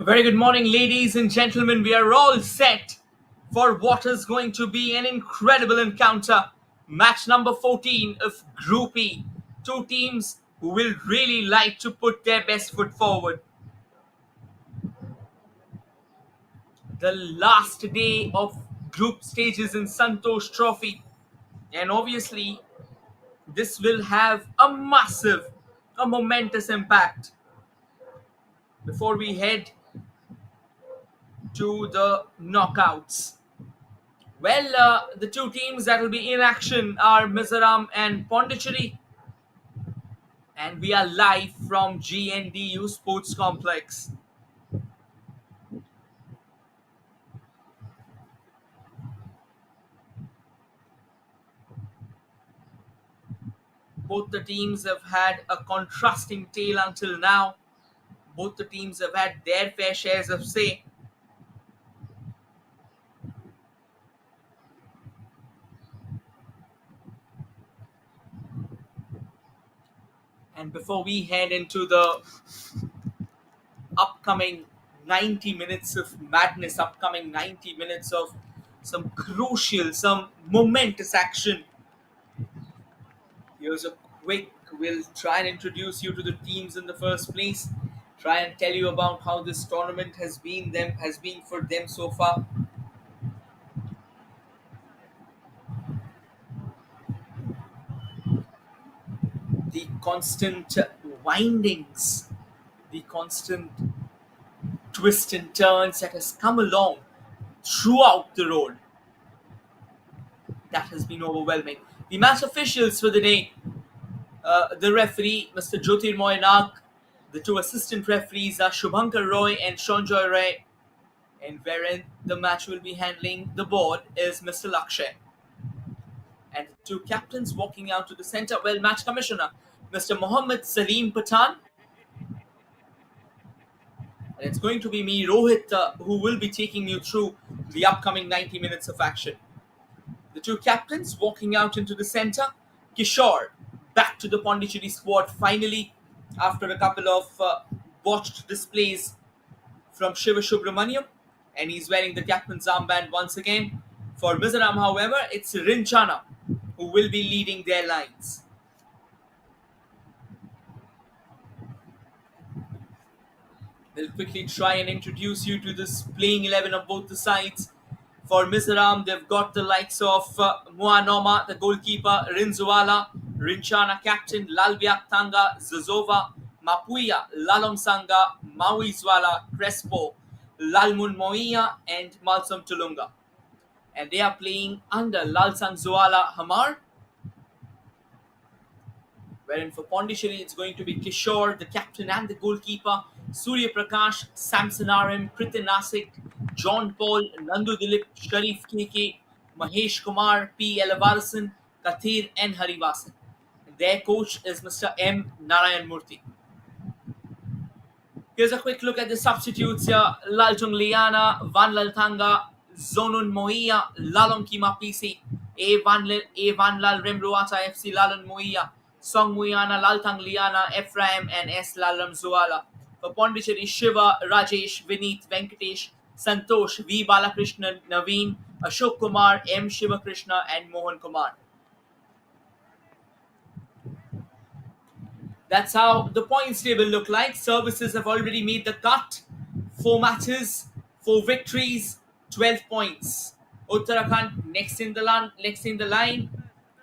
Very good morning, ladies and gentlemen. We are all set for what is going to be an incredible encounter. Match number 14 of Group E. Two teams who will really like to put their best foot forward. The last day of group stages in Santosh Trophy. And obviously, this will have a momentous impact. Before we head to the knockouts. Well, the two teams that will be in action are Mizoram and Pondicherry, and we are live from GNDU Sports Complex. Both the teams have had a contrasting tale until now. Both the teams have had their fair shares of say. And before we head into the upcoming 90 minutes of madness, upcoming 90 minutes of some crucial, some momentous action, here's a quick, we'll try and introduce you to the teams in the first place. Try and tell you about how this tournament has been for them so far. The constant windings, the constant twists and turns that has come along throughout the road. That has been overwhelming. The match officials for the day, the referee, Mr. Jyotir Moyanak, the two assistant referees are Shubhankar Roy and Shonjoy Ray, and wherein the match will be handling the board is Mr. Lakshay. And the two captains walking out to the centre, well, match commissioner, Mr. Mohammad Salim Pathan, and it's going to be me, Rohit, who will be taking you through the upcoming 90 minutes of action. The two captains walking out into the centre, Kishore, back to the Pondicherry squad finally after a couple of botched displays from Shiva Subramaniam, and he's wearing the captain's armband once again. For Mizoram, however, it's Rinchana who will be leading their lines. We'll quickly try and introduce you to this playing 11 of both the sides. For Mizoram, they've got the likes of Muanoma, the goalkeeper, Rinzuala, Rinchana captain, Lalbiak Tanga, Zazova, Mapuia, Lalom Sanga, Mauizwala, Crespo, Lalmun Moia, and Malsam Tulunga. And they are playing under Lalsang Zuala Hamar, wherein for Pondicherry it's going to be Kishore, the captain and the goalkeeper, Surya Prakash, Samson RM, Pritin Nasik, John Paul, Nandu Dilip, Sharif KK, Mahesh Kumar, P. Elavasan, Kathir and Harivasan. Their coach is Mr. M. Narayan Murthy. Here's a quick look at the substitutes here. Laltung Liana, Van Laltanga, Zonun Moia, Lalong Kima PC, A Van Lal Remruata FC Lalun Moia, Song Muyana, Laltang Liana, Ephraim, and S. Lalam Zuala. For Pondicherry, Shiva, Rajesh, Vineet, Venkatesh, Santosh, V. Balakrishnan, Naveen, Ashok Kumar, M. Shivakrishna, and Mohan Kumar. That's how the points table look like. Services have already made the cut. 4 matches, 4 victories, 12 points. Uttarakhand next in the line.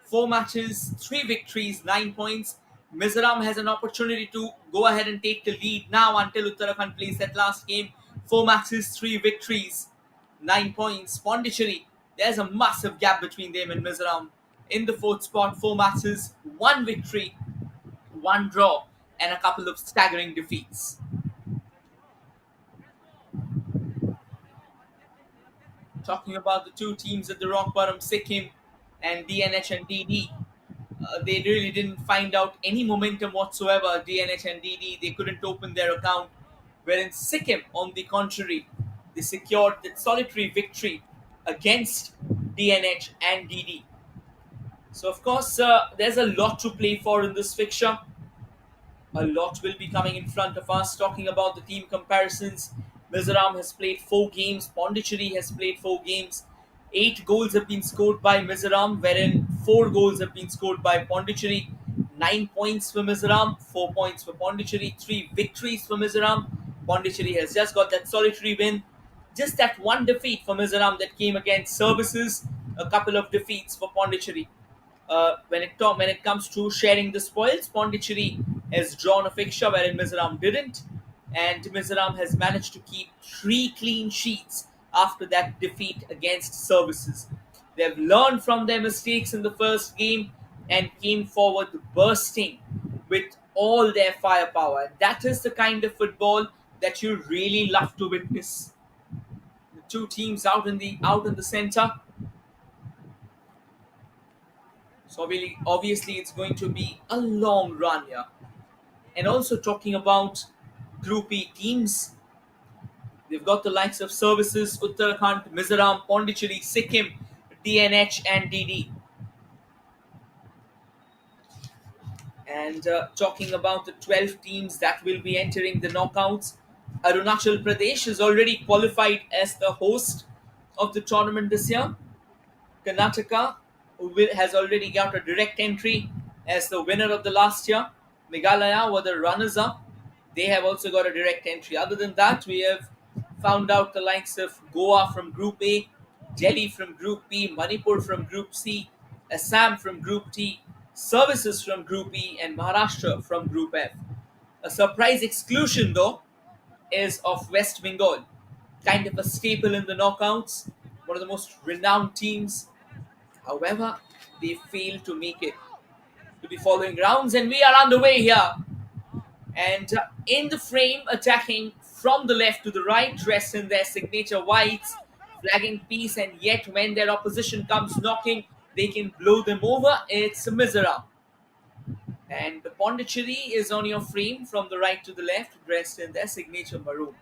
4 matches, 3 victories, 9 points. Mizoram has an opportunity to go ahead and take the lead now until Uttarakhand plays that last game. 4 matches, 3 victories, 9 points. Pondicherry, there's a massive gap between them and Mizoram. In the fourth spot, 4 matches, 1 victory, 1 draw, and a couple of staggering defeats. Talking about the two teams at the rock bottom, Sikkim and DNH and DD, they really didn't find out any momentum whatsoever. DNH and DD, they couldn't open their account. Wherein Sikkim, on the contrary, they secured that solitary victory against DNH and DD. So, of course, there's a lot to play for in this fixture. A lot will be coming in front of us. Talking about the team comparisons, Mizoram has played 4 games. Pondicherry has played 4 games. 8 goals have been scored by Mizoram, wherein 4 goals have been scored by Pondicherry. 9 points for Mizoram, 4 points for Pondicherry. 3 victories for Mizoram. Pondicherry has just got that solitary win. Just that one defeat for Mizoram that came against Services. A couple of defeats for Pondicherry. When it comes to sharing the spoils, Pondicherry has drawn a fixture wherein Mizoram didn't, and Mizoram has managed to keep 3 clean sheets after that defeat against Services. They've learned from their mistakes in the first game and came forward bursting with all their firepower. And that is the kind of football that you really love to witness. The two teams out in the center. So obviously, it's going to be a long run here. And also talking about Group E teams, they've got the likes of Services, Uttarakhand, Mizoram, Pondicherry, Sikkim, DNH, and DD. And talking about the 12 teams that will be entering the knockouts, Arunachal Pradesh is already qualified as the host of the tournament this year. Karnataka has already got a direct entry as the winner of the last year. Meghalaya were the runners up. They have also got a direct entry. Other than that, we have found out the likes of Goa from Group A, Delhi from Group B, Manipur from Group C, Assam from Group D, Services from Group E, and Maharashtra from Group F. A surprise exclusion, though, is of West Bengal. Kind of a staple in the knockouts, one of the most renowned teams. However, they failed to make it to the following rounds, and we are underway here. And in the frame, attacking from the left to the right, dressed in their signature whites, flagging peace, and yet when their opposition comes knocking, they can blow them over. It's Mizoram. And the Pondicherry is on your frame from the right to the left, dressed in their signature maroon.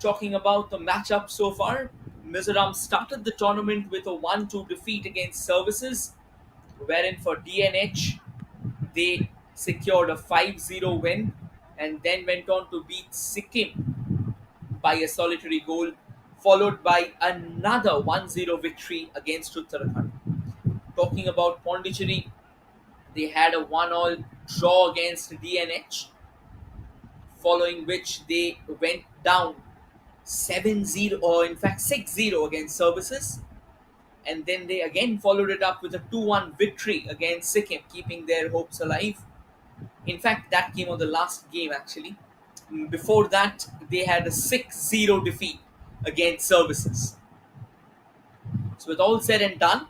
Talking about the matchup so far, Mizoram started the tournament with a 1-2 defeat against Services, wherein for DNH they secured a 5-0 win and then went on to beat Sikkim by a solitary goal, followed by another 1-0 victory against Uttarakhand. Talking about Pondicherry, they had a 1-all draw against DNH, following which they went down 7-0, or in fact 6-0 against Services, and then they again followed it up with a 2-1 victory against Sikkim, keeping their hopes alive. In fact, that came on the last game actually. Before that, they had a 6-0 defeat against Services. So with all said and done,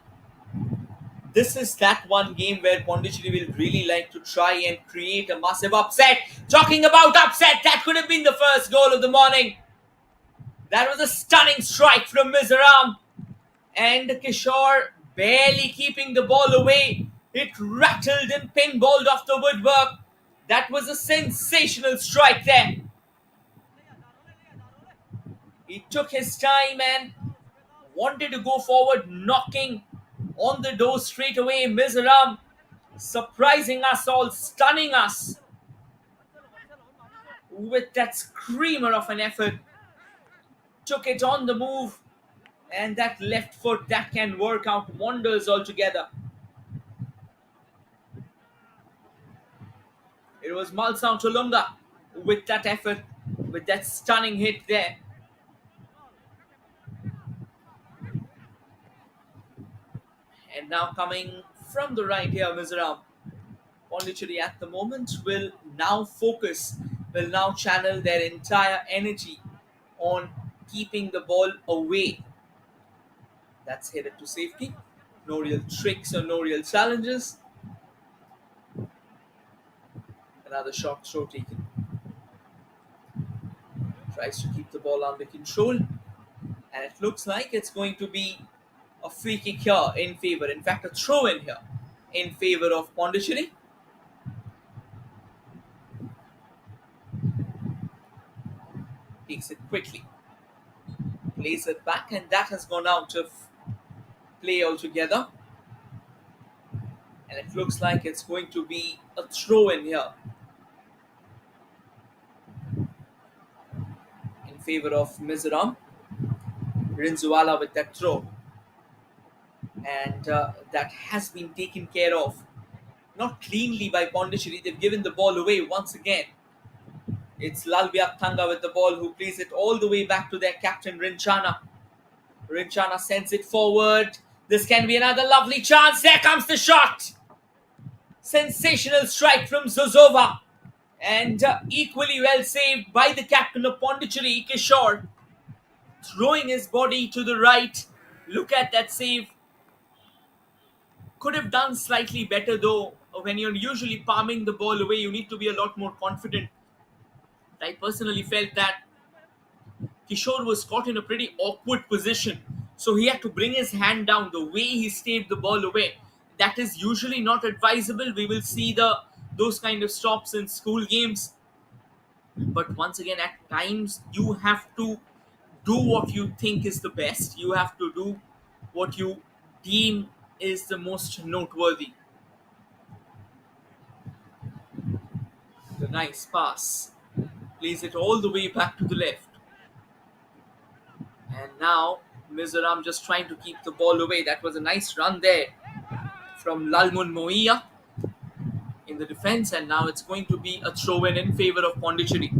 this is that one game where Pondicherry will really like to try and create a massive upset. Talking about upset, that could have been the first goal of the morning. That was a stunning strike from Mizoram. And Kishore barely keeping the ball away. It rattled and pinballed off the woodwork. That was a sensational strike there. He took his time and wanted to go forward, knocking on the door straight away. Mizoram surprising us all, stunning us with that screamer of an effort. Took it on the move, and that left foot, that can work out wonders altogether. It was Malsang Tolunga with that effort, with that stunning hit there. And now coming from the right here, Mizoram. Pondicherry at the moment will now channel their entire energy on keeping the ball away. That's headed to safety. No real tricks or no real challenges. Another short throw taken. Tries to keep the ball under control. And it looks like it's going to be a free kick here in favor. In fact, a throw in here in favor of Pondicherry. Takes it quickly. Plays it back, and that has gone out of play altogether. And it looks like it's going to be a throw in here. favor of Mizoram. Rinzuala with that throw, and that has been taken care of. Not cleanly by Pondicherry, they've given the ball away once again. It's Lalbiak Thanga with the ball who plays it all the way back to their captain Rinchana. Rinchana sends it forward. This can be another lovely chance. There comes the shot. Sensational strike from Zozova. And equally well saved by the captain of Pondicherry, Kishore. Throwing his body to the right. Look at that save. Could have done slightly better though. When you're usually palming the ball away, you need to be a lot more confident. I personally felt that Kishore was caught in a pretty awkward position. So he had to bring his hand down the way he staved the ball away. That is usually not advisable. We will see those kind of stops in school games. But once again, at times you have to do what you think is the best. You have to do what you deem is the most noteworthy. The nice pass. Plays it all the way back to the left. And now Mizoram just trying to keep the ball away. That was a nice run there from Lalmun Moia in the defense. And now it's going to be a throw in favor of Pondicherry.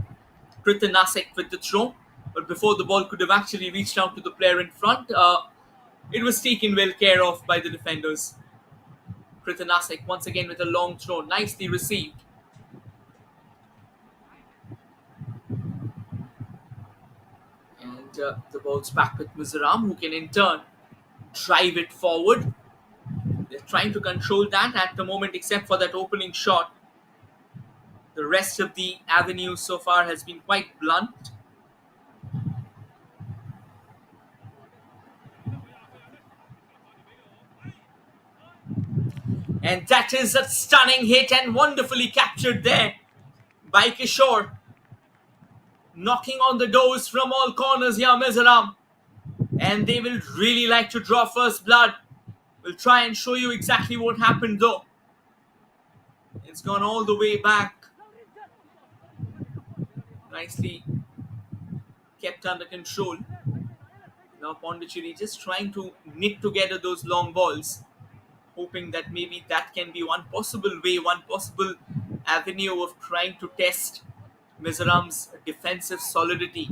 Kritanasek with the throw. But before the ball could have actually reached out to the player in front, it was taken well care of by the defenders. Kritanasek once again with a long throw. Nicely received. The ball's back with Mizoram, who can in turn drive it forward. They're trying to control that at the moment, except for that opening shot. The rest of the avenue so far has been quite blunt. And that is a stunning hit and wonderfully captured there by Kishore. Knocking on the doors from all corners here, Mizoram. And they will really like to draw first blood. We'll try and show you exactly what happened though. It's gone all the way back. Nicely kept under control. Now Pondicherry just trying to knit together those long balls. Hoping that maybe that can be one possible way, one possible avenue of trying to test Mizoram's defensive solidity.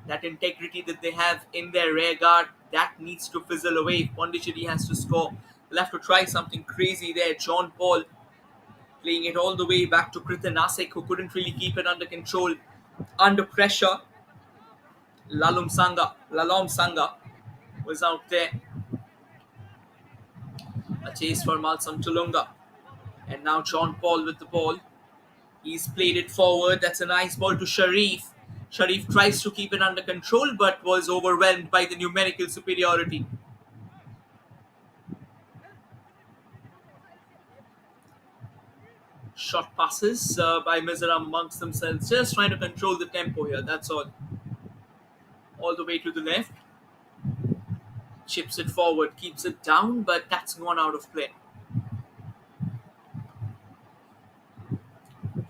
That integrity that they have in their rear guard, that needs to fizzle away. If Pondicherry has to score, they'll have to try something crazy there. John Paul playing it all the way back to Kritanasek, who couldn't really keep it under control. Under pressure, Lalom Sanga was out there. A chase for Malsam Tulunga. And now John Paul with the ball. He's played it forward. That's a nice ball to Sharif. Sharif tries to keep it under control but was overwhelmed by the numerical superiority. Short passes by Mizoram amongst themselves. Just trying to control the tempo here. That's all. All the way to the left. Chips it forward. Keeps it down, but that's gone out of play.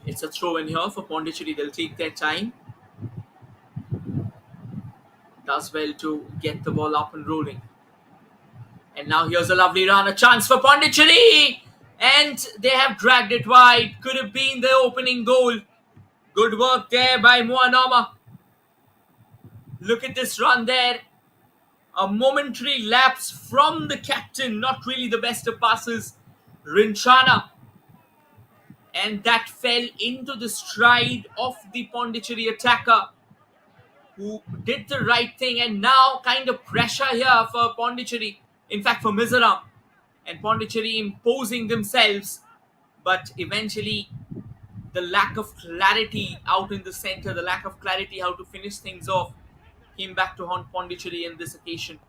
It's a throw in here for Pondicherry. They'll take their time. Does well to get the ball up and rolling. And now here's a lovely run. A chance for Pondicherry. And they have dragged it wide. Could have been the opening goal. Good work there by Muanama. Look at this run there. A momentary lapse from the captain. Not really the best of passes. Rinchana. And that fell into the stride of the Pondicherry attacker, who did the right thing. And now kind of pressure here for Pondicherry. In fact, for Mizoram. And Pondicherry imposing themselves. But eventually, the lack of clarity out in the center, the lack of clarity how to finish things off, came back to haunt Pondicherry in this occasion.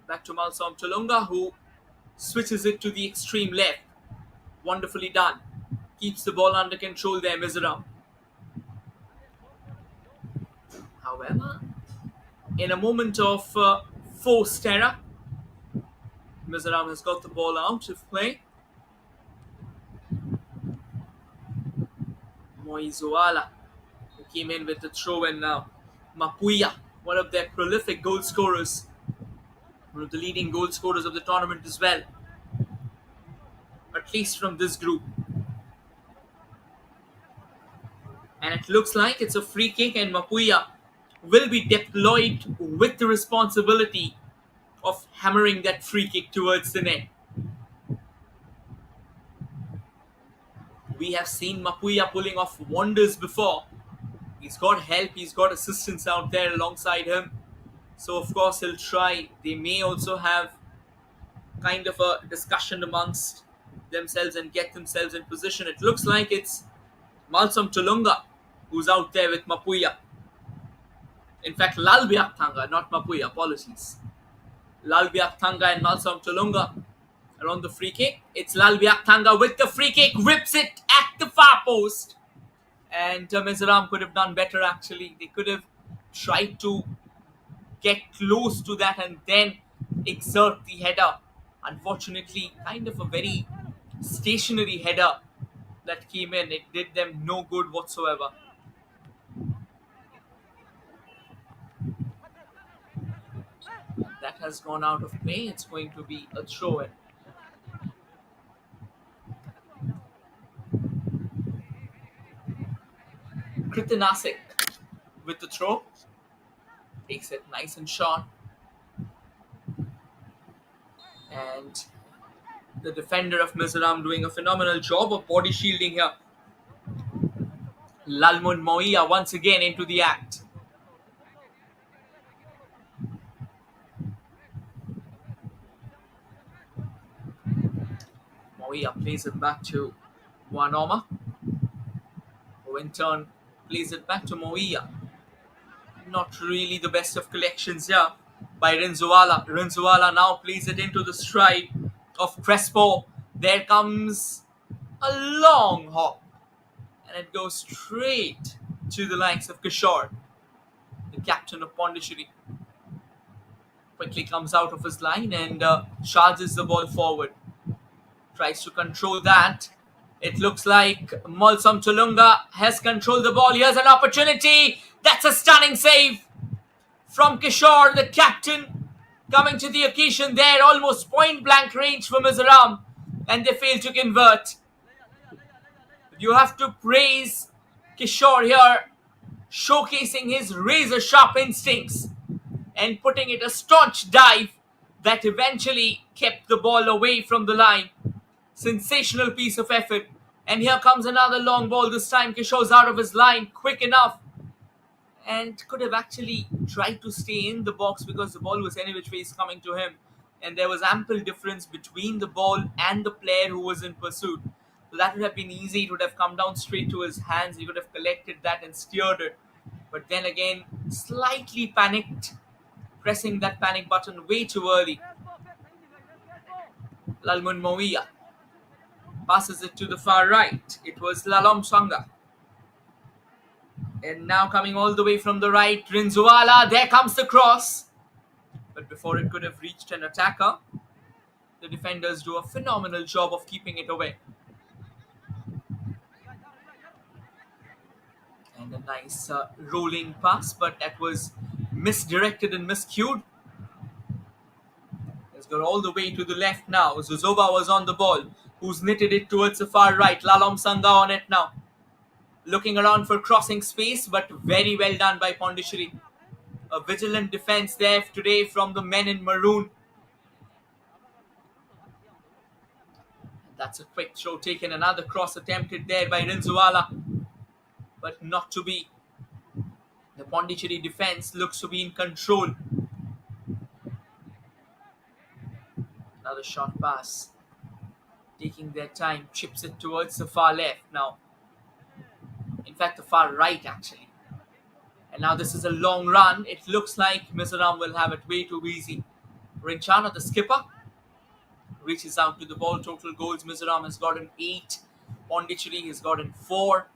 Back to Malsom Tulunga, who switches it to the extreme left. Wonderfully done. Keeps the ball under control there, Mizoram. However, in a moment of forced error, Mizoram has got the ball out of play. Moizoala, who came in with the throw in now. Mapuya, one of their prolific goal scorers, one of the leading goal scorers of the tournament as well, at least from this group. And it looks like it's a free kick, and Mapuya will be deployed with the responsibility of hammering that free kick towards the net. We have seen Mapuya pulling off wonders before. He's got help, he's got assistance out there alongside him. So of course he'll try. They may also have kind of a discussion amongst themselves and get themselves in position. It looks like it's Malsam Tulunga who's out there with Mapuya. In fact, Lalbiak Thanga, not Mapuya, apologies. Lalbiak Thanga and Malsam Tulunga are on the free kick. It's Lalbiak Thanga with the free kick, whips it at the far post. And Mizoram could have done better actually. They could have tried to get close to that and then exert the header. Unfortunately, kind of a very stationary header that came in. It did them no good whatsoever. That has gone out of play. It's going to be a throw-in. Kritinasik with the throw. Takes it nice and short. And the defender of Mizoram doing a phenomenal job of body shielding here. Lalmun Moia once again into the act. Moia plays it back to Wanoma, who in turn plays it back to Moia. Not really the best of collections here by Rinzuala. Rinzuala now plays it into the stride of Crespo. There comes a long hop, and it goes straight to the likes of Kishore, the captain of Pondicherry. Quickly comes out of his line and charges the ball forward. Tries to control that. It looks like Malsam Tulunga has controlled the ball. Here's an opportunity. That's a stunning save from Kishore, the captain, coming to the occasion there. Almost point blank range for Mizoram, and they fail to convert. You have to praise Kishore here, showcasing his razor sharp instincts and putting it a staunch dive that eventually kept the ball away from the line. Sensational piece of effort. And here comes another long ball. This time Kishore's out of his line quick enough and could have actually tried to stay in the box because the ball was any which ways coming to him. And there was ample difference between the ball and the player who was in pursuit. So that would have been easy. It would have come down straight to his hands. He could have collected that and steered it. But then again, slightly panicked, pressing that panic button way too early. Lalmun Moia passes it to the far right. It was Lalom Sanga. And now coming all the way from the right, Rinzuala. There comes the cross. But before it could have reached an attacker, the defenders do a phenomenal job of keeping it away. And a nice rolling pass, but that was misdirected and miscued. It's got all the way to the left now. Zuzova was on the ball, who's knitted it towards the far right. Lalom Sanga on it now. Looking around for crossing space, but very well done by Pondicherry. A vigilant defense there today from the men in maroon. That's a quick throw taken. Another cross attempted there by Rinzuala, but not to be. The Pondicherry defense looks to be in control. Another short pass. Taking their time, chips it towards the far left now. In fact, the far right actually. And now this is a long run. It looks like Mizoram will have it way too easy. Rinchana, the skipper, reaches out to the ball. Total goals, Mizoram has gotten 8. Pondicherry has gotten 4.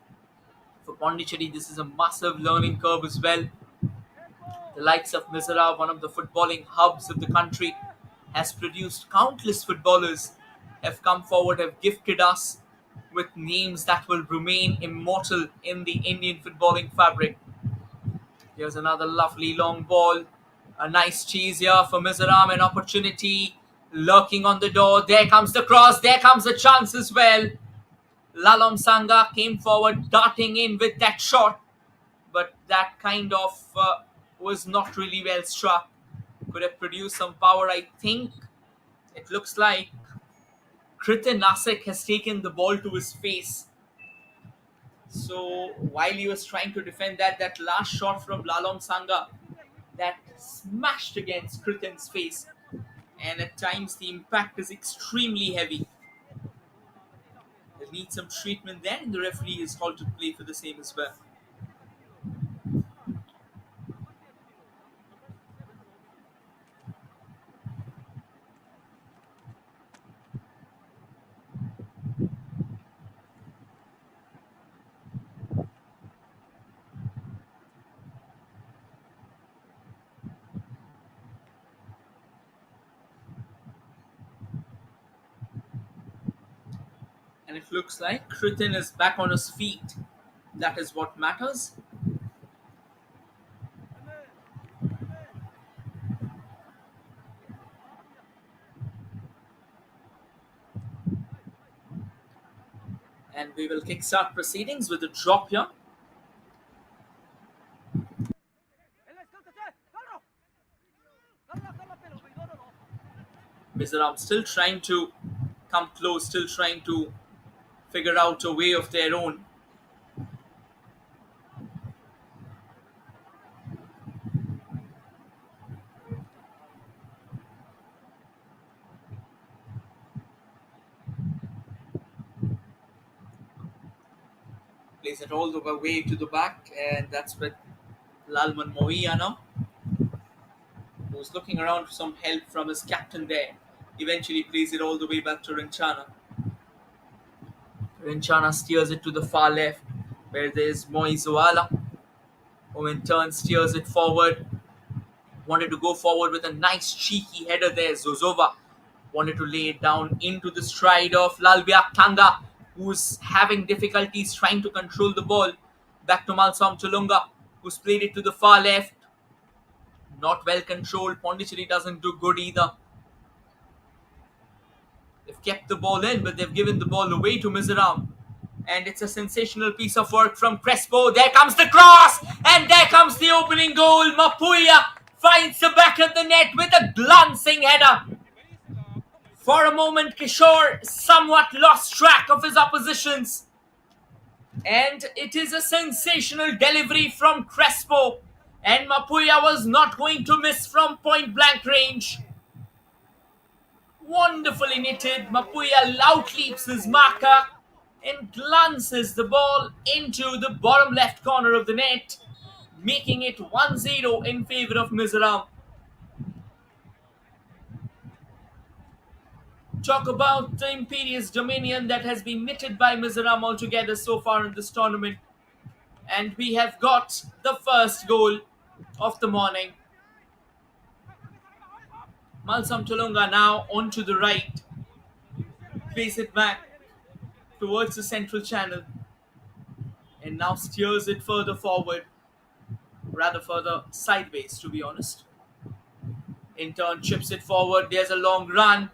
For Pondicherry, this is a massive learning curve as well. The likes of Mizoram, one of the footballing hubs of the country, has produced countless footballers, have come forward, have gifted us with names that will remain immortal in the Indian footballing fabric. Here's another lovely long ball. A nice cheese here for Mizoram. An opportunity lurking on the door. There comes the cross. There comes the chance as well. Lalom Sanga came forward, darting in with that shot, but that kind of was not really well struck. Could have produced some power, I think. It looks like Kritin Nasik has taken the ball to his face. So while he was trying to defend that last shot from Lalom Sanga, that smashed against Kritin's face. And at times the impact is extremely heavy. They need some treatment there, and the referee is called to play for the same as well. And it looks like Kritin is back on his feet. That is what matters. And we will kickstart proceedings with a drop here. Mizoram still trying to come close, still trying to figure out a way of their own. Plays it all the way to the back, and that's with Lalman Moia now, who's looking around for some help from his captain there. Eventually plays it all the way back to Rinchana. Rinchana steers it to the far left, where there's Moizuala, who in turn steers it forward. Wanted to go forward with a nice cheeky header there. Zozova wanted to lay it down into the stride of Lalbiak Tanga, who's having difficulties trying to control the ball. Back to Malsom Tulunga, who's played it to the far left. Not well controlled. Pondicherry doesn't do good either. They've kept the ball in, but they've given the ball away to Mizoram. And it's a sensational piece of work from Crespo. There comes the cross! And there comes the opening goal. Mapuya finds the back of the net with a glancing header. For a moment, Kishore somewhat lost track of his oppositions. And it is a sensational delivery from Crespo. And Mapuya was not going to miss from point-blank range. Wonderfully knitted. Mapuya outleaps his marker and glances the ball into the bottom left corner of the net, making it 1-0 in favour of Mizoram. Talk about the imperious dominion that has been knitted by Mizoram altogether so far in this tournament. And we have got the first goal of the morning. Malsam Tulunga now onto the right. Plays it back towards the central channel. And now steers it further forward. Rather further sideways, to be honest. In turn, chips it forward. There's a long run.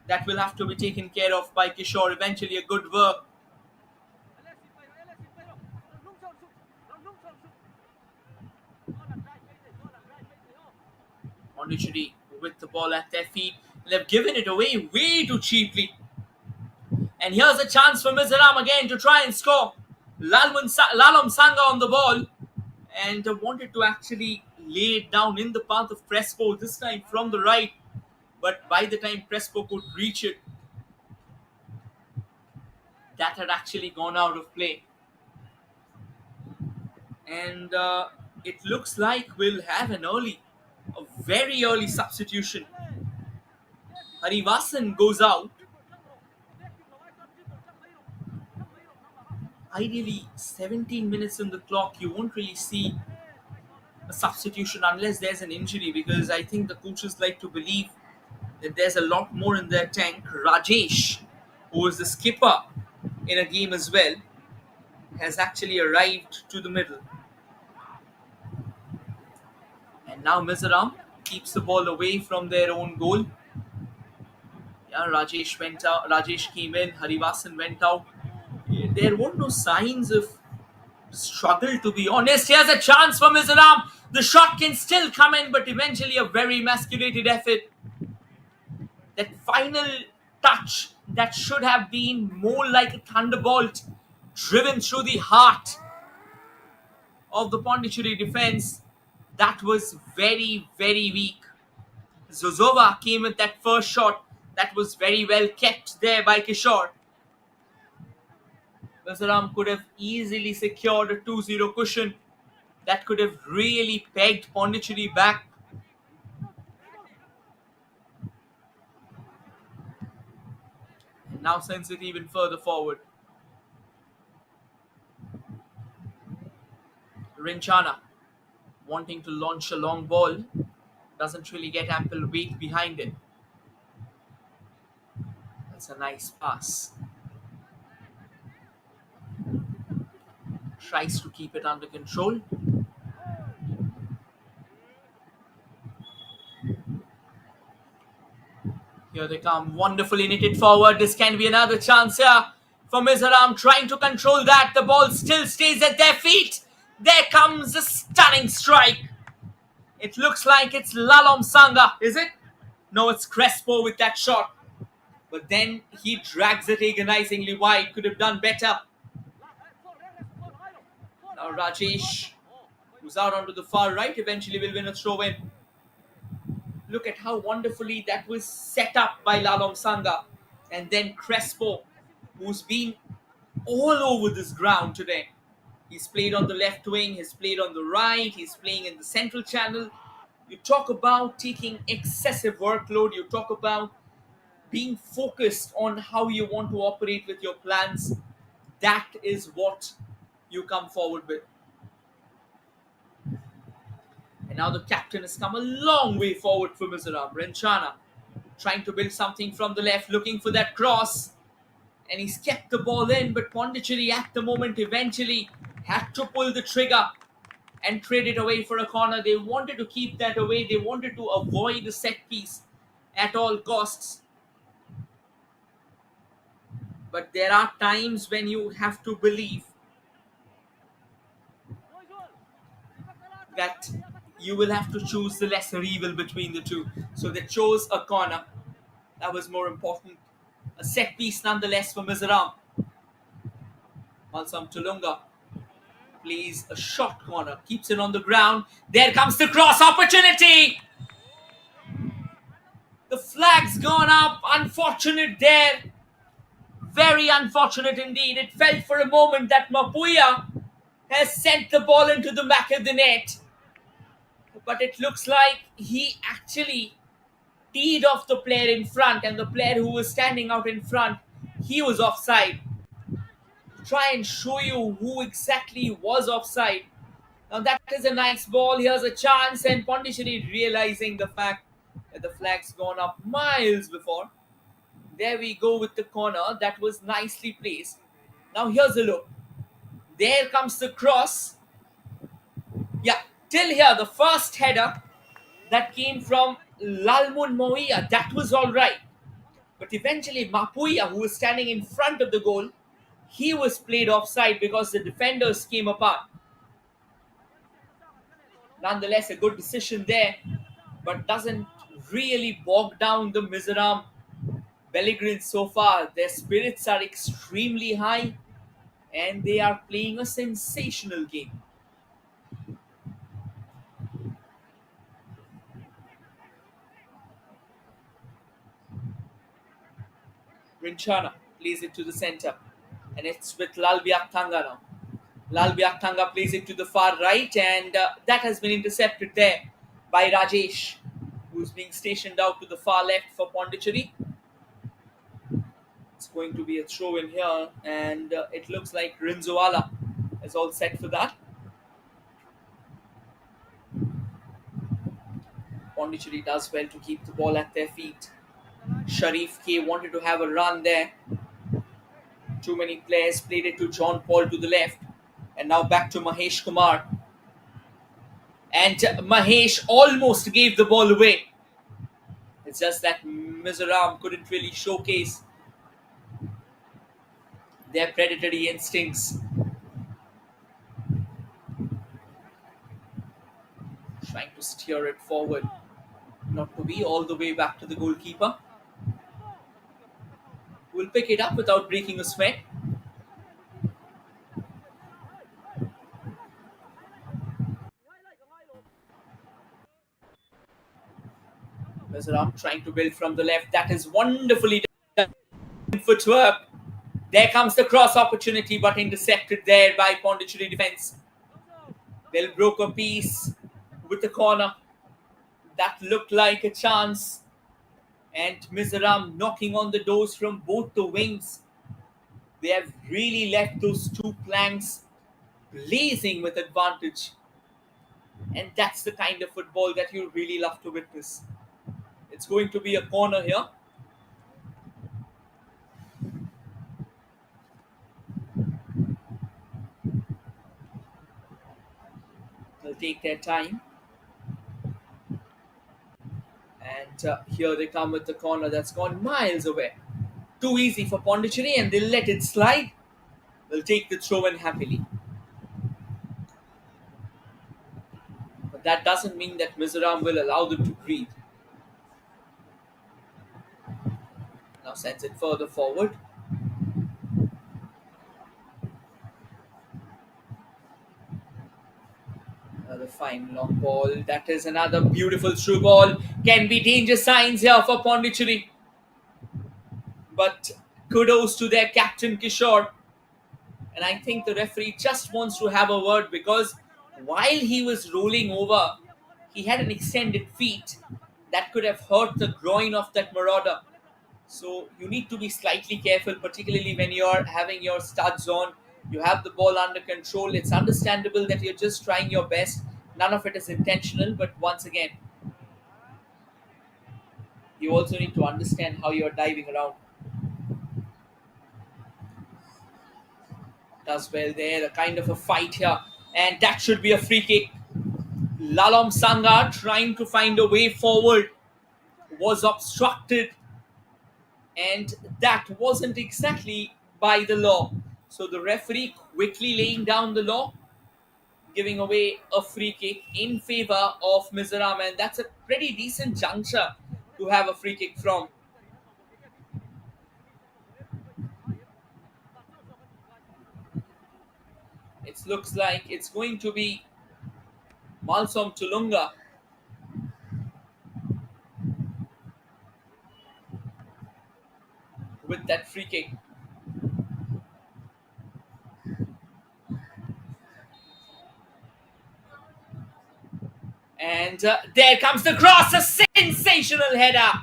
That will have to be taken care of by Kishore. Eventually a good work. Pondicherry with the ball at their feet. They've given it away way too cheaply. And here's a chance for Mizoram again to try and score. Lalom Sanga on the ball. And wanted to actually lay it down in the path of Crespo, this time from the right. But by the time Crespo could reach it, that had actually gone out of play. And it looks like we'll have a very early substitution. Harivasan goes out. Ideally, 17 minutes in the clock, you won't really see a substitution unless there's an injury, because I think the coaches like to believe that there's a lot more in their tank. Rajesh, who is the skipper, in a game as well, has actually arrived to the middle. And now Mizoram keeps the ball away from their own goal. Yeah, Rajesh went out. Rajesh came in. Harivasan went out. There were no signs of struggle, to be honest. Here's a chance for Mizoram. The shot can still come in, but eventually a very emasculated effort. That final touch that should have been more like a thunderbolt driven through the heart of the Pondicherry defense. That was very, very weak. Zozova came with that first shot that was very well kept there by Kishore. Mizoram could have easily secured a 2-0 cushion that could have really pegged Pondicherry back. And now sends it even further forward. Rinchana wanting to launch a long ball doesn't really get ample weight behind it. That's a nice pass. Tries to keep it under control. Here they come, wonderfully knitted forward. This can be another chance here for Mizoram, trying to control that. The ball still stays at their feet. There comes a stunning strike. It looks like it's Lalom Sanga, is it? No, it's Crespo with that shot. But then he drags it agonizingly wide. Could have done better. Now Rajesh, who's out onto the far right, eventually will win a throw-in. Look at how wonderfully that was set up by Lalom Sanga. And then Crespo, who's been all over this ground today. He's played on the left wing, he's played on the right, he's playing in the central channel. You talk about taking excessive workload, you talk about being focused on how you want to operate with your plans. That is what you come forward with. And now the captain has come a long way forward for Mizoram. Renchana trying to build something from the left, looking for that cross. And he's kept the ball in, but Pondicherry at the moment eventually had to pull the trigger and trade it away for a corner. They wanted to keep that away. They wanted to avoid the set piece at all costs. But there are times when you have to believe that you will have to choose the lesser evil between the two. So they chose a corner. That was more important. A set piece nonetheless for Mizoram. Malsam Tulunga plays a short corner, keeps it on the ground. There comes the cross opportunity. The flag's gone up. Unfortunate there. Very unfortunate indeed. It felt for a moment that Mapuya has sent the ball into the back of the net. But it looks like he actually teed off the player in front, and the player who was standing out in front, he was offside. Try and show you who exactly was offside. Now that is a nice ball. Here's a chance, and Pondicherry realizing the fact that the flag's gone up miles before. There we go with the corner. That was nicely placed. Now here's a look. There comes the cross. Yeah, till here, the first header that came from Lalmun Moia, that was all right. But eventually Mapuya, who was standing in front of the goal, he was played offside because the defenders came apart. Nonetheless, a good decision there, but doesn't really bog down the Mizoram Belgrins so far. Their spirits are extremely high and they are playing a sensational game. Rinchana plays it to the center, and it's with Lalbiak now. Lalbiak plays it to the far right, and that has been intercepted there by Rajesh, who's being stationed out to the far left for Pondicherry. It's going to be a throw in here, and it looks like Rinzoala is all set for that. Pondicherry does well to keep the ball at their feet. Sharif K wanted to have a run there. Too many players played it to John Paul to the left. And now back to Mahesh Kumar. And Mahesh almost gave the ball away. It's just that Mizoram couldn't really showcase their predatory instincts. Trying to steer it forward. Not to be all the way back to the goalkeeper. Will pick it up without breaking a sweat. Mizoram trying to build from the left. That is wonderfully done. Footwork. There comes the cross opportunity, but intercepted there by Pondicherry defense. They'll broke a piece with the corner. That looked like a chance. And Mizoram knocking on the doors from both the wings. They have really left those two planks blazing with advantage. And that's the kind of football that you really love to witness. It's going to be a corner here. They'll take their time. And here they come with the corner that's gone miles away. Too easy for Pondicherry, and they'll let it slide. They'll take the throw in happily. But that doesn't mean that Mizoram will allow them to breathe. Now sends it further forward. Another fine long ball. That is another beautiful through ball. Can be danger signs here for Pondicherry. But kudos to their captain Kishore. And I think the referee just wants to have a word, because while he was rolling over, he had an extended feet that could have hurt the groin of that marauder. So you need to be slightly careful, particularly when you're having your studs on. You have the ball under control. It's understandable that you're just trying your best. None of it is intentional, but once again, you also need to understand how you're diving around. Does well there, a kind of a fight here. And that should be a free kick. Lalom Sanga trying to find a way forward was obstructed, and that wasn't exactly by the law. So the referee quickly laying down the law, giving away a free kick in favor of Mizoram, and that's a pretty decent juncture to have a free kick from. It looks like it's going to be Malsom Tulunga. With that free kick. And there comes the cross, a sensational header.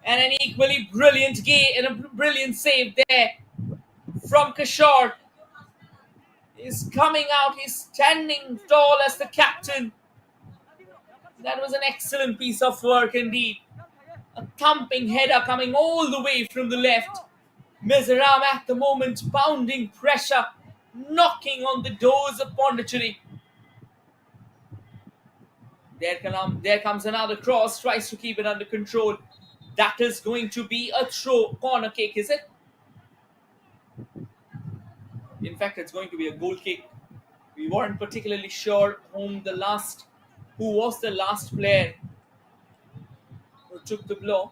And an equally brilliant and a brilliant save there from Kishore. He's coming out, he's standing tall as the captain. That was an excellent piece of work indeed. A thumping header coming all the way from the left. Mizoram at the moment pounding pressure, knocking on the doors of Pondicherry. There comes another cross, tries to keep it under control. That is going to be a corner kick, is it? In fact, it's going to be a goal kick. We weren't particularly sure who was the last player who took the blow.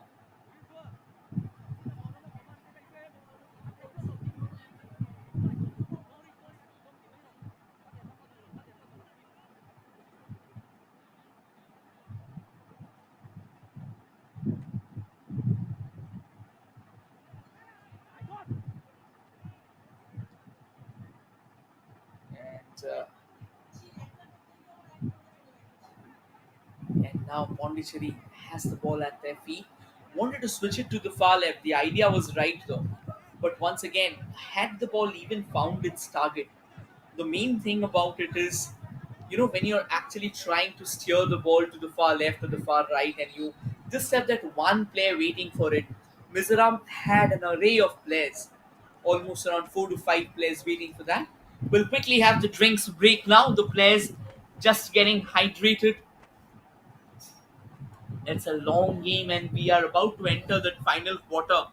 And now Pondicherry has the ball at their feet. Wanted to switch it to the far left. The idea was right though. But once again, had the ball even found its target? The main thing about it is, when you're actually trying to steer the ball to the far left or the far right, and you just have that one player waiting for it. Mizoram had an array of players. almost around 4 to 5 players waiting for that. We'll quickly have the drinks break now. The players just getting hydrated. It's a long game, and we are about to enter the final quarter.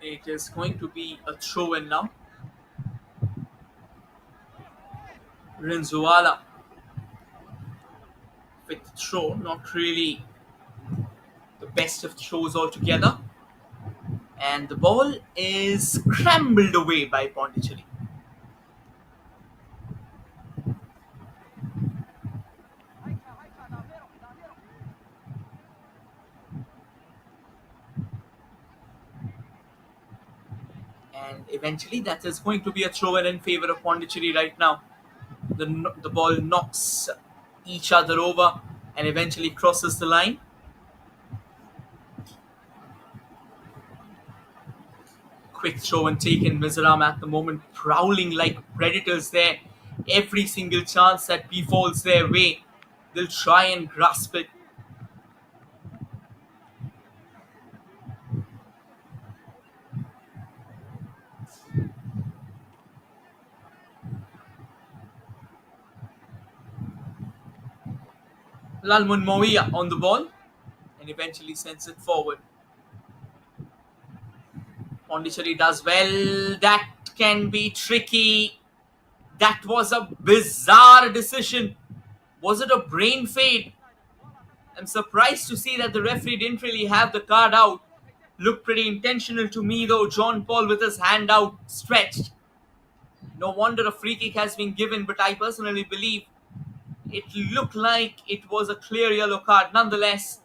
It is going to be a throw in now. Rinzuala with the throw, not really the best of throws altogether. And the ball is scrambled away by Pondicherry. And eventually that is going to be a throw in favor of Pondicherry right now. The ball knocks each other over and eventually crosses the line. Quick throw and taken. Mizoram at the moment prowling like predators there. Every single chance that befalls their way, they'll try and grasp it. Lalmun Moia on the ball and eventually sends it forward. Pondicherry does well. That can be tricky. That was a bizarre decision. Was it a brain fade? I'm surprised to see that the referee didn't really have the card out. Looked pretty intentional to me though. John Paul with his hand out stretched. No wonder a free kick has been given, but I personally believe it looked like it was a clear yellow card. Nonetheless,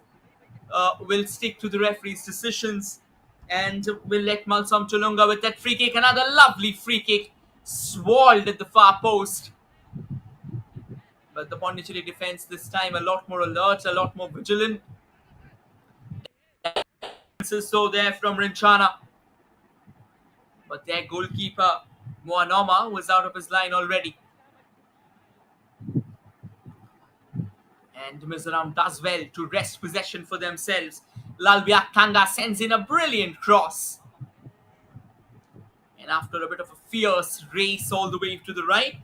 we'll stick to the referee's decisions and we'll let Malsom Tulunga with that free kick. Another lovely free kick, swallowed at the far post. But the Pondicherry defense this time a lot more alert, a lot more vigilant. So there from Rinchana. But their goalkeeper, Moanoma, was out of his line already. And Mizoram does well to wrest possession for themselves. Lalbiak Tanga sends in a brilliant cross. And after a bit of a fierce race all the way to the right,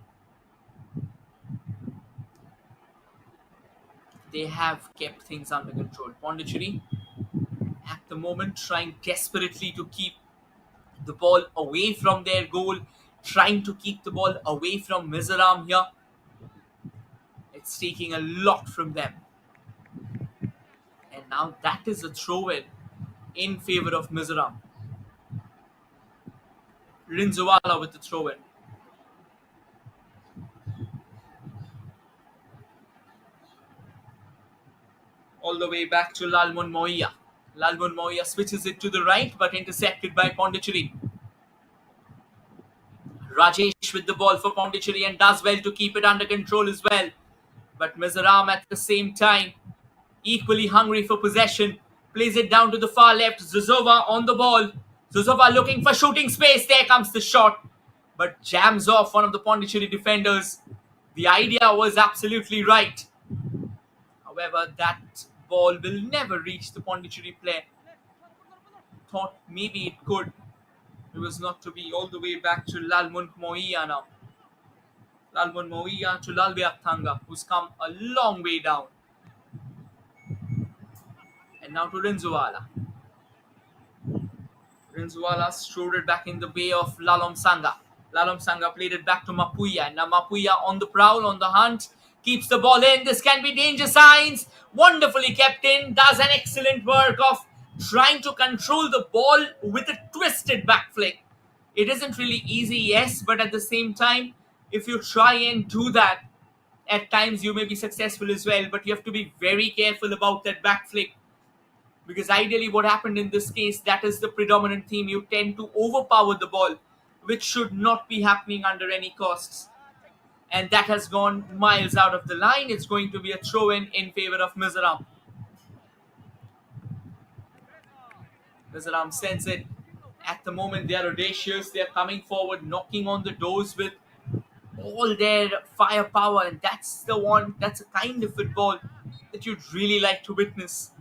they have kept things under control. Pondicherry, at the moment, trying desperately to keep the ball away from their goal, trying to keep the ball away from Mizoram here. It's taking a lot from them. And now that is a throw in favor of Mizoram. Rinzuala with the throw-in. All the way back to Lalmun Moia. Lalmun Moia switches it to the right, but intercepted by Pondicherry. Rajesh with the ball for Pondicherry and does well to keep it under control as well. But Mizoram at the same time, equally hungry for possession, plays it down to the far left. Zuzova on the ball. Zuzova looking for shooting space. There comes the shot, but jams off one of the Pondicherry defenders. The idea was absolutely right. However, that ball will never reach the Pondicherry player. Thought maybe it could. It was not to be. All the way back to Lalmun Moia now. Lalmun Moia to Lalbiak Thanga, who's come a long way down. And now to Rinzuala. Rinzuala strode it back in the way of Lalom Sanga. Lalom Sanga played it back to Mapuya. And now Mapuya on the prowl, on the hunt, keeps the ball in. This can be danger signs. Wonderfully kept in. Does an excellent work of trying to control the ball with a twisted back flick. It isn't really easy, yes, but at the same time, if you try and do that, at times you may be successful as well. But you have to be very careful about that back flick, because ideally what happened in this case, that is the predominant theme, you tend to overpower the ball, which should not be happening under any costs. And that has gone miles out of the line. It's going to be a throw in favor of Mizoram. Mizoram sends it. At the moment they are audacious, they are coming forward, knocking on the doors with all their firepower, and that's the kind of football that you'd really like to witness.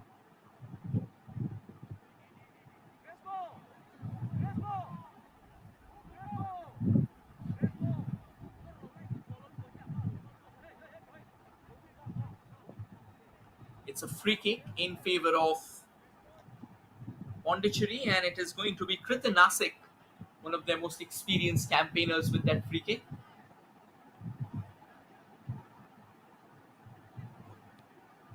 It's a free kick in favor of Pondicherry, and it is going to be Kritan Nasik, one of their most experienced campaigners, with that free kick.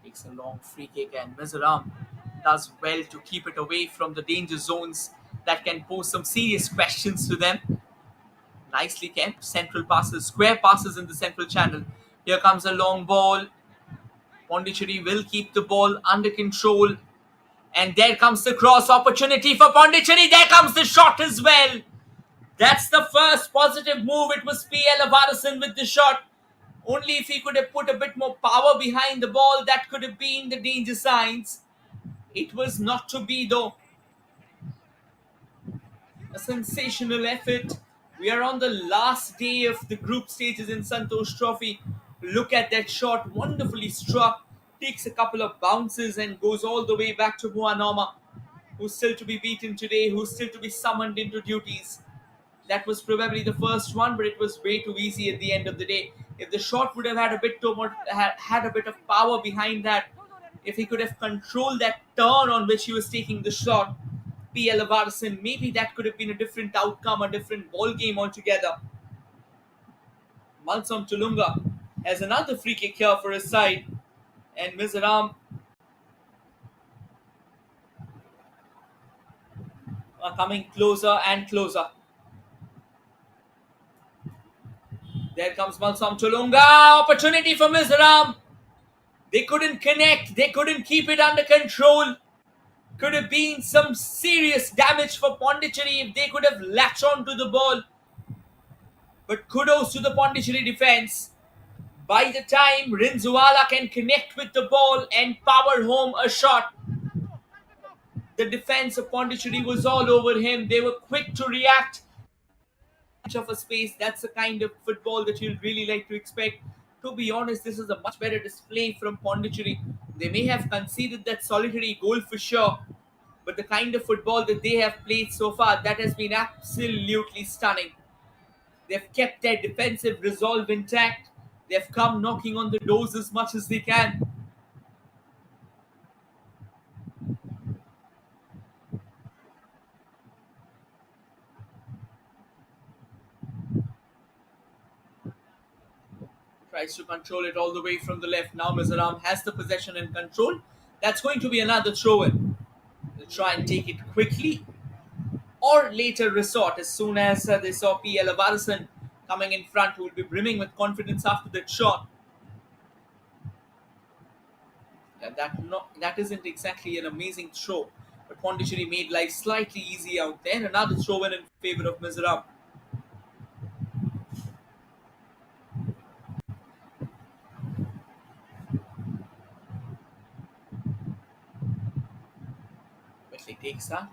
Takes a long free kick, and Mizoram does well to keep it away from the danger zones that can pose some serious questions to them. Nicely kept. Central passes, square passes in the central channel. Here comes a long ball. Pondicherry will keep the ball under control. And there comes the cross opportunity for Pondicherry. There comes the shot as well. That's the first positive move. It was P.L. Avarasan with the shot. Only if he could have put a bit more power behind the ball, that could have been the danger signs. It was not to be though. A sensational effort. We are on the last day of the group stages in Santosh Trophy. Look at that shot, wonderfully struck. Takes a couple of bounces and goes all the way back to Muanoma, who's still to be beaten today, who's still to be summoned into duties. That was probably the first one, but it was way too easy at the end of the day. If the shot would have had a bit too much, had a bit of power behind that, if he could have controlled that turn on which he was taking the shot, P.L. Avarasan, maybe that could have been a different outcome, a different ball game altogether. Malsom Tulunga has another free kick here for his side, and Mizoram are coming closer and closer. There comes Malsom Tulunga. Opportunity for Mizoram. They couldn't connect. They couldn't keep it under control. Could have been some serious damage for Pondicherry if they could have latched onto the ball. But kudos to the Pondicherry defense. By the time Rinzuala can connect with the ball and power home a shot, the defense of Pondicherry was all over him. They were quick to react. Of a space, that's the kind of football that you'll really like to expect. To be honest, this is a much better display from Pondicherry. They may have conceded that solitary goal for sure, but the kind of football that they have played so far, that has been absolutely stunning. They've kept their defensive resolve intact. They've come knocking on the doors as much as they can. Tries to control it all the way from the left. Now Mizoram has the possession and control. That's going to be another throw-in. They'll try and take it quickly, or later resort as soon as they saw P.L. Avarasan coming in front, who will be brimming with confidence after that shot. And that isn't exactly an amazing throw, but Pondicherry made life slightly easy out there. Another throw-in favor of Mizoram. Whitley takes that,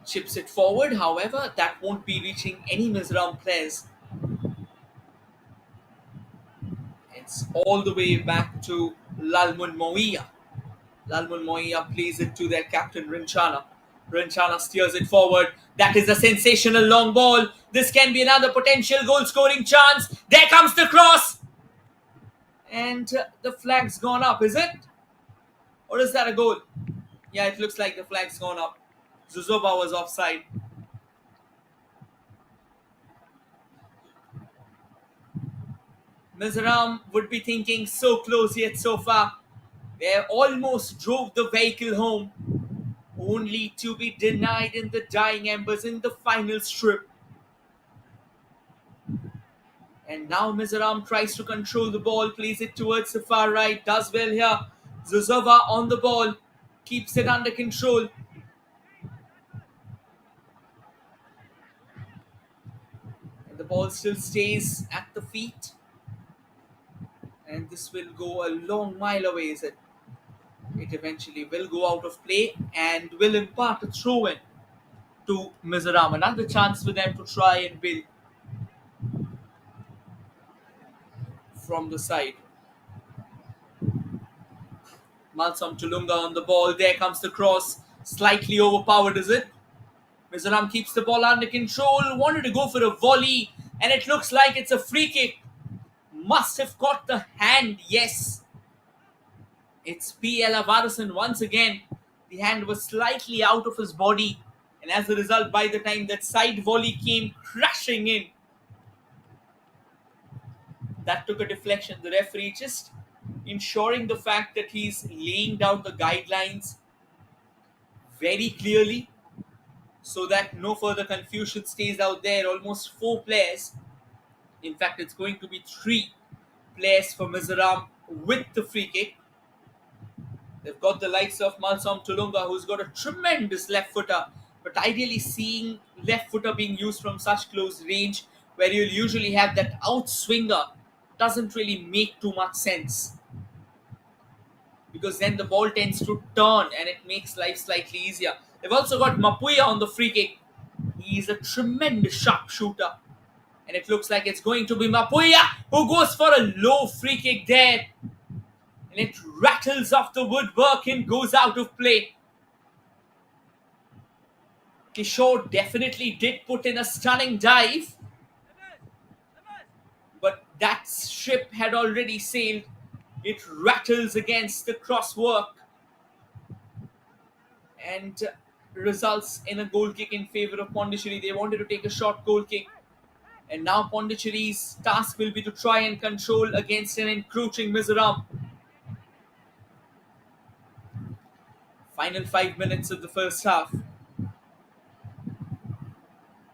chips it forward. However, that won't be reaching any Mizoram players. It's all the way back to Lalmun Moia. Lalmun Moia plays it to their captain Rinchana. Ranchana steers it forward. That is a sensational long ball. This can be another potential goal scoring chance. There comes the cross. And the flag's gone up, is it? Or is that a goal? Yeah, it looks like the flag's gone up. Zuzova was offside. Mizoram would be thinking so close yet so far. They almost drove the vehicle home, only to be denied in the dying embers in the final strip. And now Mizoram tries to control the ball, plays it towards the far right, does well here. Zuzova on the ball, keeps it under control. And the ball still stays at the feet. And this will go a long mile away, is it? It eventually will go out of play and will impart a throw in to Mizoram. Another chance for them to try and build from the side. Malsom Tulunga on the ball. There comes the cross. Slightly overpowered, is it? Mizoram keeps the ball under control. Wanted to go for a volley. And it looks like it's a free kick. Must have caught the hand. Yes. It's P.L. Avarasan once again. The hand was slightly out of his body. And as a result, by the time that side volley came crashing in, that took a deflection. The referee just ensuring the fact that he's laying down the guidelines very clearly so that no further confusion stays out there. Almost 4 players. In fact, it's going to be 3 players for Mizoram with the free kick. They've got the likes of Malsom Tulunga, who's got a tremendous left footer, but ideally seeing left footer being used from such close range where you'll usually have that outswinger doesn't really make too much sense, because then the ball tends to turn and it makes life slightly easier. They've also got Mapuya on the free kick. He's a tremendous sharpshooter. And it looks like it's going to be Mapuya who goes for a low free kick there. And it rattles off the woodwork and goes out of play. Kishore definitely did put in a stunning dive, but that ship had already sailed. It rattles against the crosswork and results in a goal kick in favour of Pondicherry. They wanted to take a short goal kick. And now Pondicherry's task will be to try and control against an encroaching Mizoram. Final 5 minutes of the first half.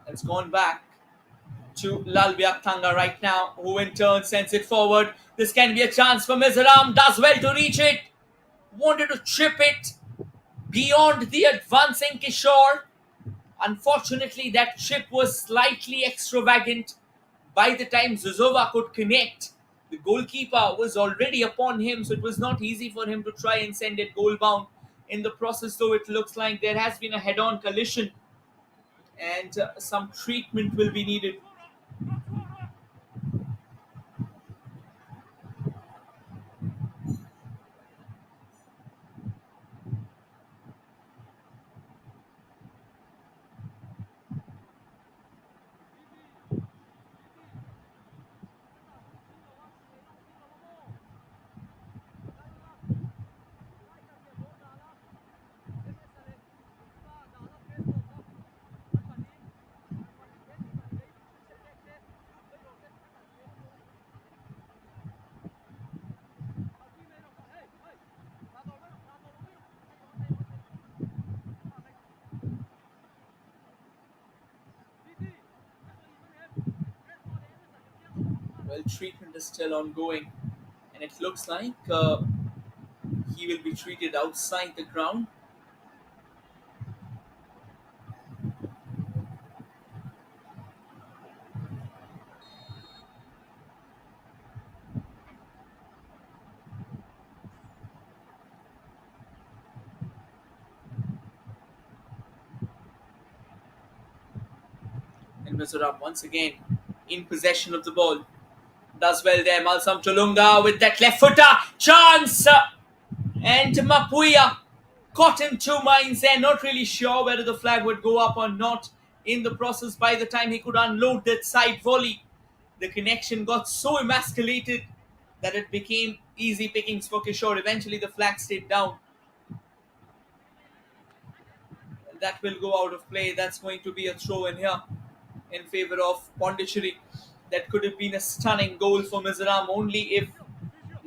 It's gone back to Lalbyak Thanga right now, who in turn sends it forward. This can be a chance for Mizoram. Does well to reach it. Wanted to chip it beyond the advancing Kishore. Unfortunately, that chip was slightly extravagant. By the time Zuzova could connect, the goalkeeper was already upon him, so it was not easy for him to try and send it goal bound. In the process, though, it looks like there has been a head-on collision and some treatment will be needed. Well, treatment is still ongoing, and it looks like he will be treated outside the ground. And Mizoram once again in possession of the ball. Does well there, Malsom Tulunga with that left footer. Chance! And Mapuya Caught in two minds there, not really sure whether the flag would go up or not. In the process, by the time he could unload that side volley, the connection got so emasculated that it became easy pickings for Kishore. Eventually, the flag stayed down. That will go out of play. That's going to be a throw in here in favor of Pondicherry. That could have been a stunning goal for Mizoram only if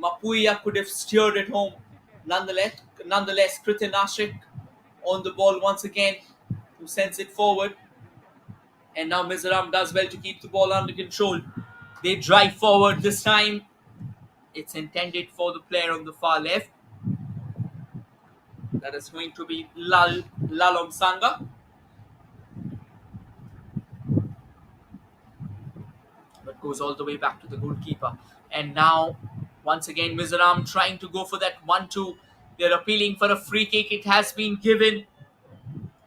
Mapuia could have steered it home. Nonetheless, Kritin Ashik on the ball once again, who sends it forward. And now Mizoram does well to keep the ball under control. They drive forward this time. It's intended for the player on the far left. That is going to be Lalom Sanga. But goes all the way back to the goalkeeper. And now, once again, Mizoram trying to go for that 1-2. They're appealing for a free kick. It has been given.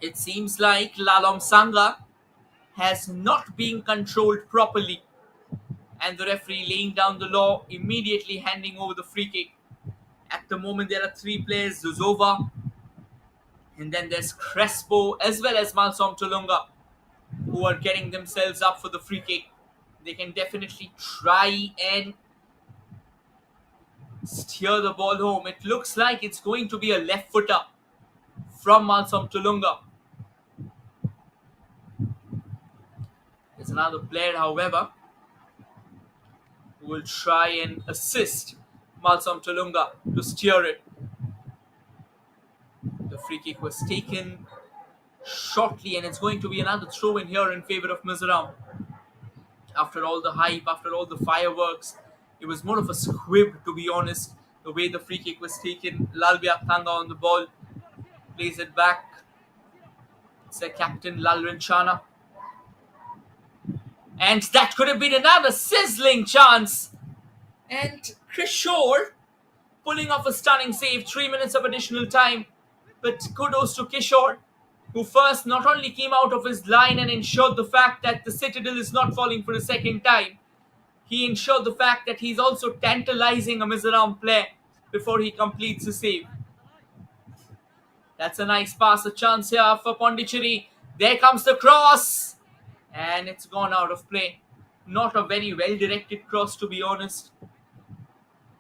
It seems like Lalom Sanga has not been controlled properly. And the referee laying down the law, immediately handing over the free kick. At the moment, there are three players, Zuzova, and then there's Crespo, as well as Malsom Tolunga, who are getting themselves up for the free kick. They can definitely try and steer the ball home. It looks like it's going to be a left footer from Malsom Tolunga. There's another player, however, who will try and assist Malsom Tolunga to steer it. The free kick was taken shortly, and it's going to be another throw in here in favor of Mizoram. After all the hype, after all the fireworks, it was more of a squib, to be honest, the way the free kick was taken. Lalbia Thanga on the ball, plays it back. It's their captain, Lalrin Chana. And that could have been another sizzling chance. And Kishore pulling off a stunning save, 3 minutes of additional time. But kudos to Kishore, who first not only came out of his line and ensured the fact that the Citadel is not falling for a second time, he ensured the fact that he's also tantalizing a Mizoram player before he completes the save. That's a nice pass, a chance here for Pondicherry. There comes the cross, and it's gone out of play. Not a very well-directed cross, to be honest.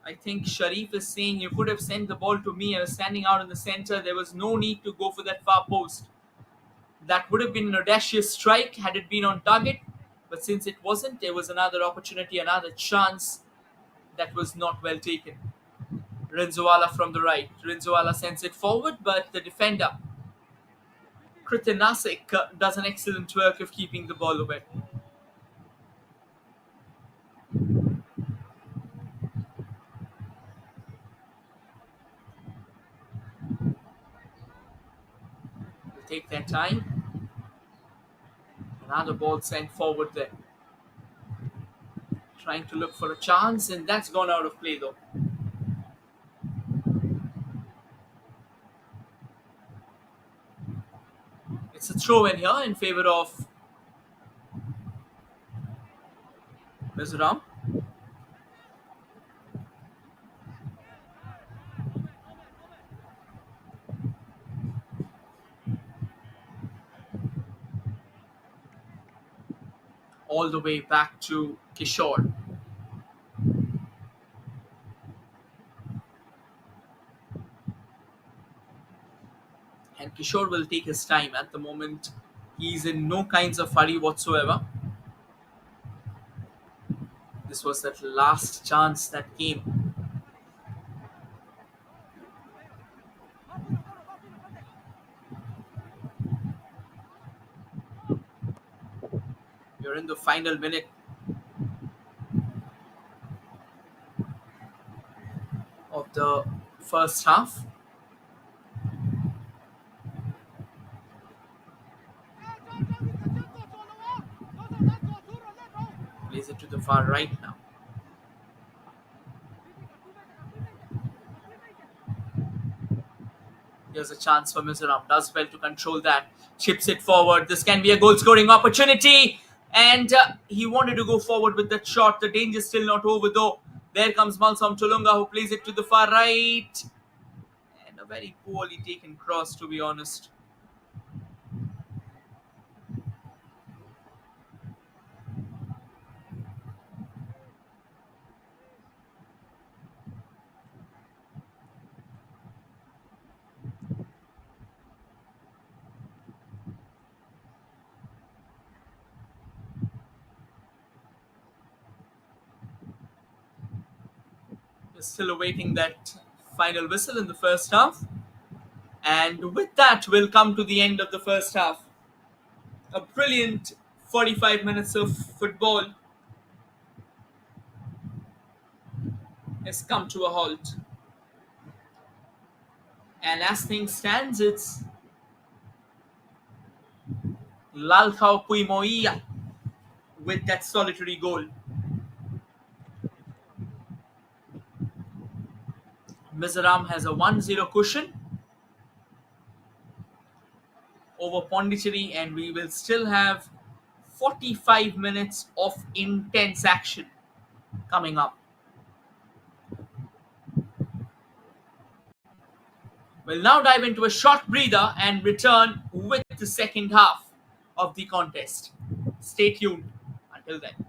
I think Sharif is saying, you could have sent the ball to me. I was standing out in the center. There was no need to go for that far post. That would have been an audacious strike had it been on target. But since it wasn't, there was another opportunity, another chance that was not well taken. Rinzwala from the right. Rinzwala sends it forward, but the defender, Kritinasik, does an excellent work of keeping the ball away. Take their time. Another ball sent forward there. Trying to look for a chance, and that's gone out of play though. It's a throw in here in favor of Mizoram. All the way back to Kishore. And Kishore will take his time at the moment. He's in no kinds of hurry whatsoever. This was that last chance that came. You're in the final minute of the first half. Plays it to the far right now. Here's a chance for Mizoram. Does well to control that. Chips it forward. This can be a goal scoring opportunity. And he wanted to go forward with that shot. The danger's still not over though. There comes Malsom Tolunga, who plays it to the far right. And a A very poorly taken cross, to be honest. We're still awaiting that final whistle in the first half. And with that, we'll come to the end of the first half. A brilliant 45 minutes of football has come to a halt. And as things stands, it's Lalkhao Puimoia with that solitary goal. Mizoram has a 1-0 cushion over Pondicherry, and we will still have 45 minutes of intense action coming up. We'll now dive into a short breather and return with the second half of the contest. Stay tuned. Until then.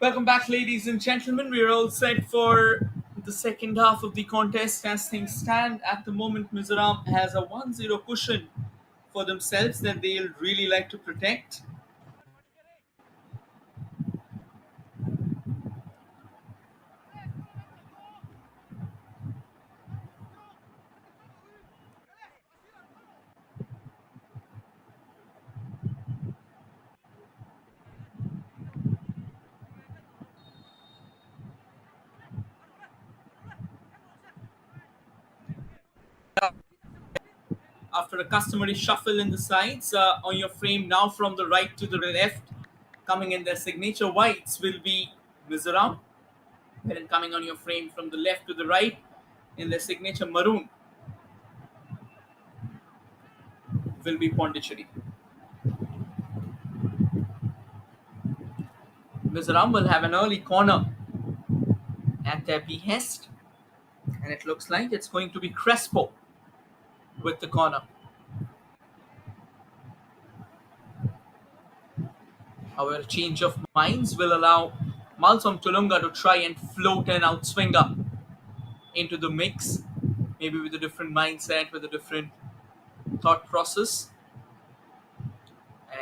Welcome back, ladies and gentlemen. We're all set for the second half of the contest. As things stand at the moment, Mizoram has a 1-0 cushion for themselves that they'll really like to protect. After a customary shuffle in the sides, on your frame now from the right to the left, coming in their signature whites will be Mizoram, and then coming on your frame from the left to the right in their signature maroon will be Pondicherry. Mizoram will have an early corner at their behest, and it looks like it's going to be Crespo with the corner. However, change of minds will allow Malsom Tulunga to try and float an outswinger into the mix, maybe with a different mindset, with a different thought process.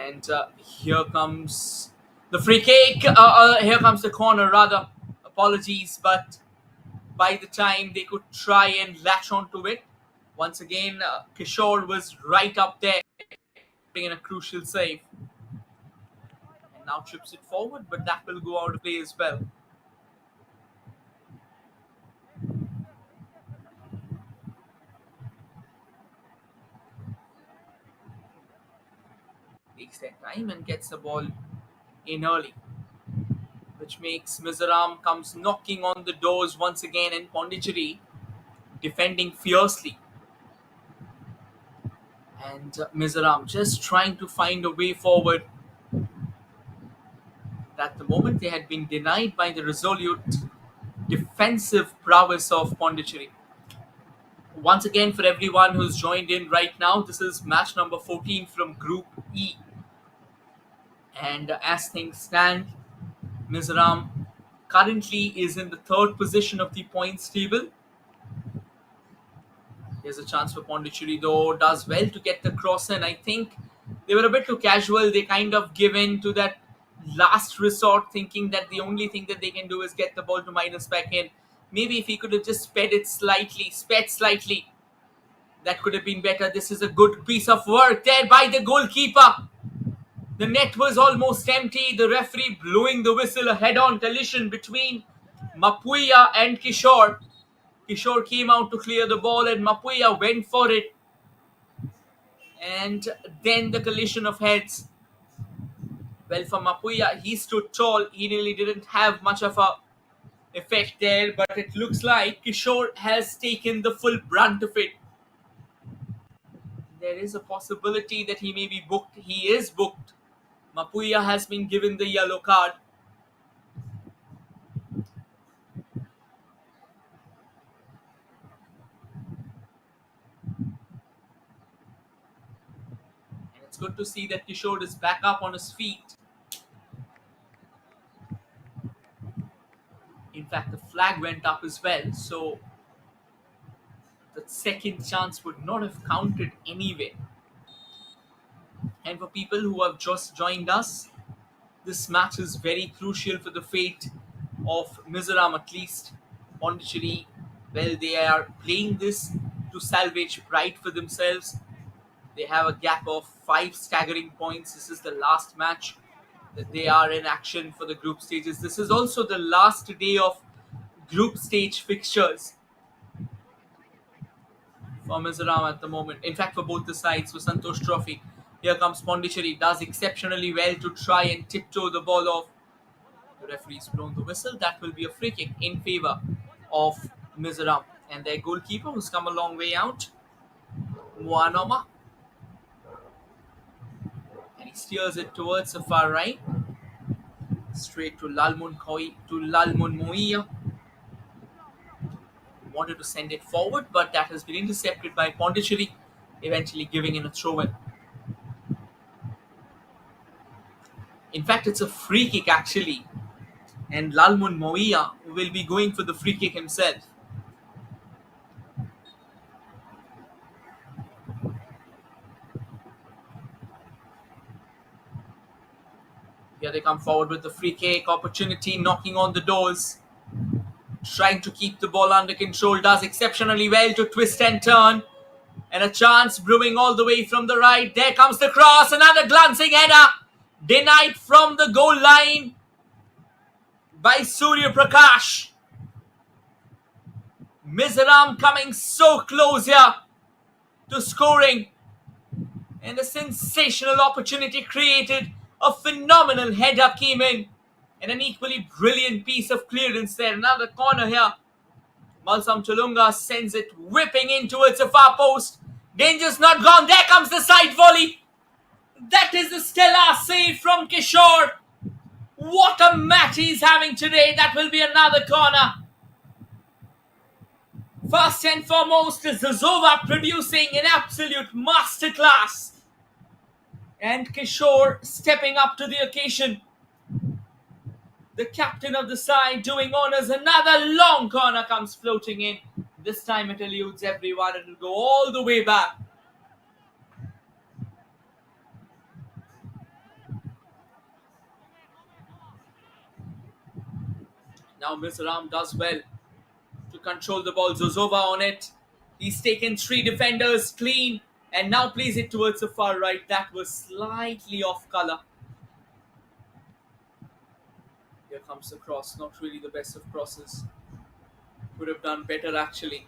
And here comes the free kick. Here comes the corner, rather. Apologies, but by the time they could try and latch onto it, once again, Kishore was right up there, putting in a crucial save. And now chips it forward, but that will go out of play as well. Takes their time and gets the ball in early, which makes Mizoram comes knocking on the doors once again, and Pondicherry defending fiercely. And Mizoram just trying to find a way forward. At the moment, they had been denied by the resolute defensive prowess of Pondicherry. Once again, for everyone who's joined in right now, this is match number 14 from Group E. And as things stand, Mizoram currently is in the third position of the points table. There's a chance for Pondicherry, though, does well to get the cross in. I think they were a bit too casual. They kind of give in to that last resort, thinking that the only thing that they can do is get the ball to minus back in. Maybe if he could have just sped slightly, that could have been better. This is a good piece of work there by the goalkeeper. The net was almost empty. The referee blowing the whistle, a head-on collision between Mapuia and Kishore. Kishore came out to clear the ball and Mapuia went for it. And then the collision of heads. Well, for Mapuia, he stood tall. He really didn't have much of a effect there, but it looks like Kishore has taken the full brunt of it. There is a possibility that he may be booked. He is booked. Mapuia has been given the yellow card. And it's good to see that Kishore is back up on his feet. In fact, the flag went up as well, so the second chance would not have counted anyway. And for people who have just joined us, this match is very crucial for the fate of Mizoram, at least. Pondicherry, well, they are playing this to salvage pride for themselves. They have a gap of 5 staggering points. This is the last match that they are in action for the group stages. This is also the last day of group stage fixtures for Mizoram at the moment. In fact, for both the sides, for Santosh Trophy. Here comes Pondicherry, does exceptionally well to try and tiptoe the ball off. The referee's blown the whistle. That will be a free kick in favour of Mizoram. And their goalkeeper, who's come a long way out, Muanoma. And he steers it towards the far right. Straight to Lalmun Moia. Wanted to send it forward, but that has been intercepted by Pondicherry, eventually giving in a throw-in. In fact, it's a free kick actually, And Lalmun Moia will be going for the free kick himself. Here they come forward with the free kick opportunity, knocking on the doors, trying to keep the ball under control, does exceptionally well to twist and turn. And a chance brewing all the way from the right. There comes the cross, another glancing header, denied from the goal line by Surya Prakash. Mizoram coming so close here to scoring, and a sensational opportunity created. A phenomenal header came in, and an equally brilliant piece of clearance there. Another corner here. Malsam Chalunga sends it whipping in towards the far post. Danger's not gone. There comes the side volley. That is a stellar save from Kishore. What a match he's having today. That will be another corner. First and foremost, Zazova producing an absolute masterclass. And Kishore stepping up to the occasion. The captain of the side doing honours. Another long corner comes floating in. This time it eludes everyone. It will go all the way back. Now Mizoram does well to control the ball. Zozova on it. He's taken 3 defenders clean and now plays it towards the far right. That was slightly off colour. Here comes the cross. Not really the best of crosses. Could have done better actually.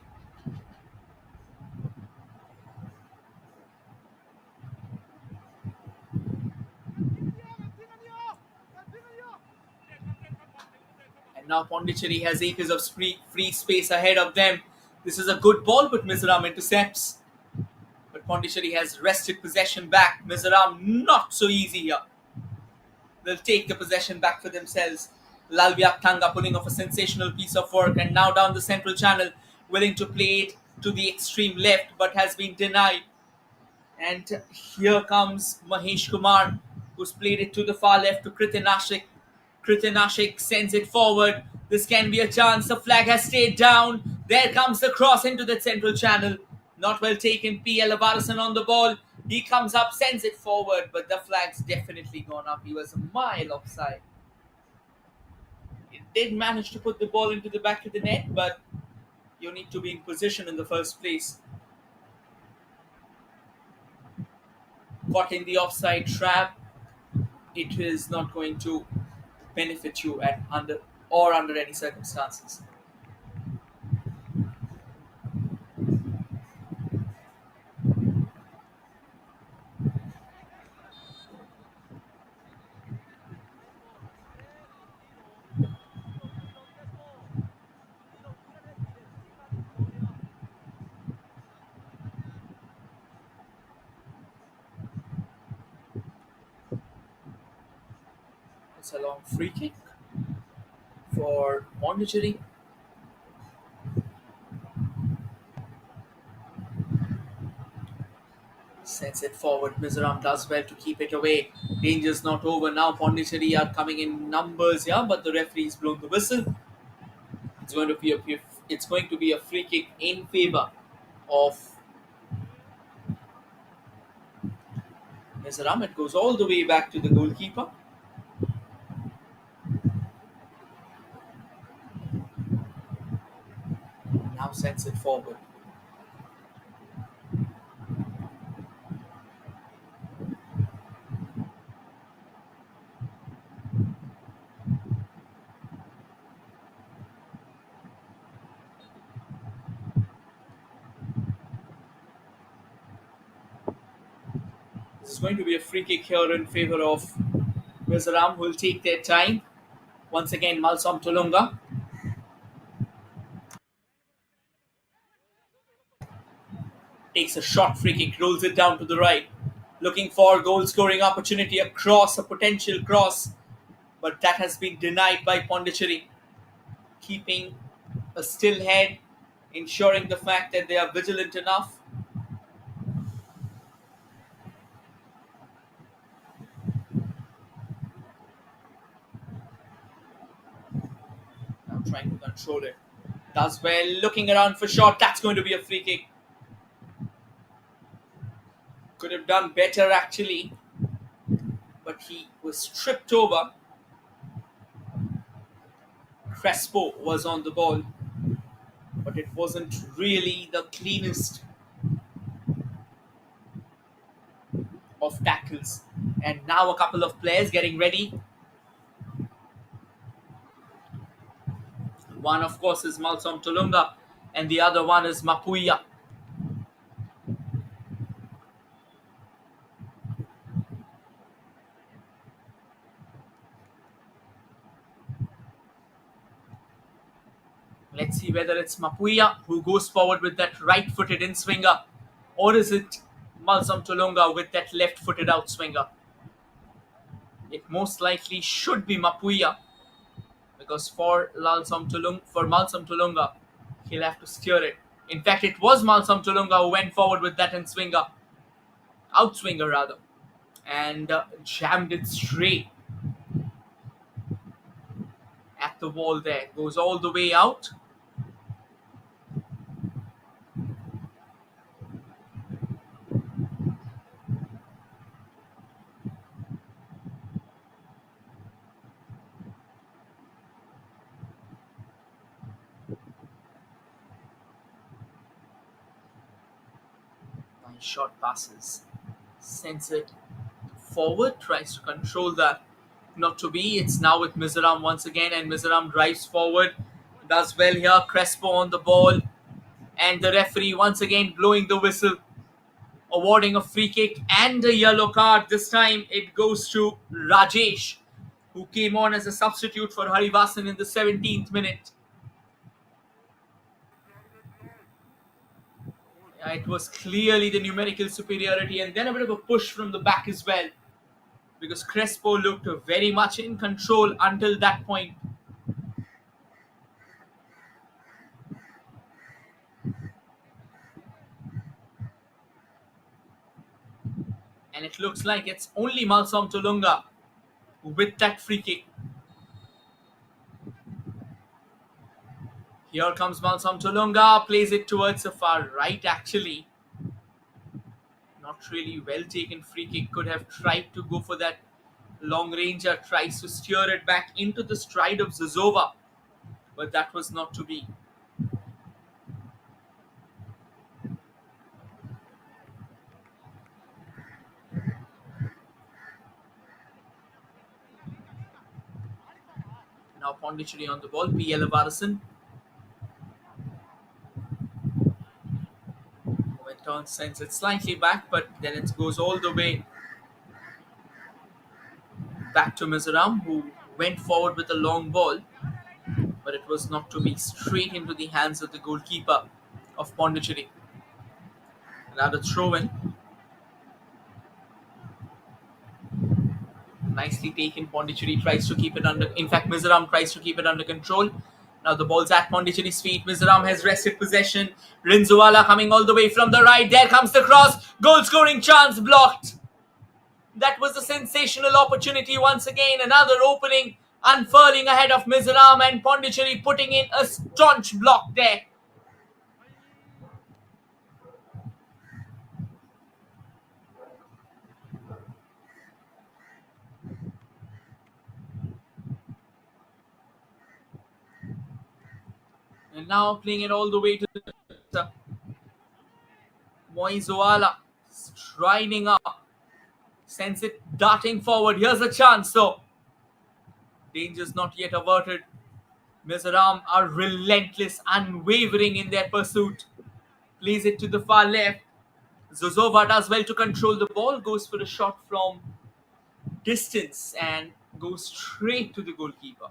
And now Pondicherry has acres of free space ahead of them. This is a good ball, but Mizoram intercepts. But Pondicherry has wrested possession back. Mizoram not so easy here. They'll take the possession back for themselves. Lalviak Thanga pulling off a sensational piece of work, and now down the central channel, willing to play it to the extreme left, but has been denied. And here comes Mahesh Kumar, who's played it to the far left to Kritinashik. Kritinashik sends it forward. This can be a chance. The flag has stayed down. There comes the cross into the central channel. Not well taken. P.L. Avarasan on the ball. He comes up, sends it forward, but the flag's definitely gone up. He was a mile offside. He did manage to put the ball into the back of the net, but you need to be in position in the first place. Caught in the offside trap, it is not going to benefit you under any circumstances. It's a long free kick for Pondicherry. Sends it forward. Mizoram does well to keep it away. Danger's not over. Now Pondicherry are coming in numbers here, but the referee's blown the whistle. It's going to be a free kick in favour of Mizoram. It goes all the way back to the goalkeeper. Now sends it forward. This is going to be a free kick here in favour of Mizoram, who will take their time. Once again, Malsom Tolunga. Takes a short free kick, rolls it down to the right. Looking for goal scoring opportunity, a potential cross. But that has been denied by Pondicherry. Keeping a still head, ensuring the fact that they are vigilant enough. trying to control it. Does well, looking around for shot. That's going to be a free kick. Could have done better actually, but he was tripped over. Crespo was on the ball, but it wasn't really the cleanest of tackles. And now a couple of players getting ready. One, of course, is Malsom Tulunga, and the other one is Mapuya. Let's see whether it's Mapuya who goes forward with that right-footed in-swinger, or is it Malsom Tulunga with that left-footed out-swinger? It most likely should be Mapuya, because for Malsom Tulunga, he'll have to steer it. In fact, it was Malsom Tulunga who went forward with that in-swinger, out-swinger rather, and jammed it straight at the wall there. Goes all the way out. Nice short passes. Sends it forward, tries to control that. Not to be. It's now with Mizoram once again, and Mizoram drives forward. Does well here. Crespo on the ball. And the referee once again blowing the whistle, awarding a free kick and a yellow card. This time it goes to Rajesh, who came on as a substitute for Harivasan in the 17th minute. It was clearly the numerical superiority, and then a bit of a push from the back as well, because Crespo looked very much in control until that point. And it looks like it's only Malsom Tulunga with that free kick. Here comes Malsom Tulunga, plays it towards the far right actually. Not really well taken free kick. Could have tried to go for that long ranger, tries to steer it back into the stride of Zazova, but that was not to be. Now Pondicherry on the ball. P. Elevarasan. Went on, sends it slightly back, but then it goes all the way back to Mizoram, who went forward with a long ball, but it was not to be, straight into the hands of the goalkeeper of Pondicherry. Another throw in. Nicely taken. Pondicherry tries to keep it under. In fact, Mizoram tries to keep it under control. Now the ball's at Pondicherry's feet. Mizoram has wrested possession. Rinzuala coming all the way from the right. There comes the cross. Goal scoring chance blocked. That was a sensational opportunity once again. Another opening unfurling ahead of Mizoram, and Pondicherry putting in a staunch block there. And now playing it all the way to Moizoala, striding up, sends it darting forward. Here's a chance though. Danger's not yet averted. Mizoram are relentless, unwavering in their pursuit. Plays it to the far left. Zozova does well to control the ball, goes for a shot from distance and goes straight to the goalkeeper.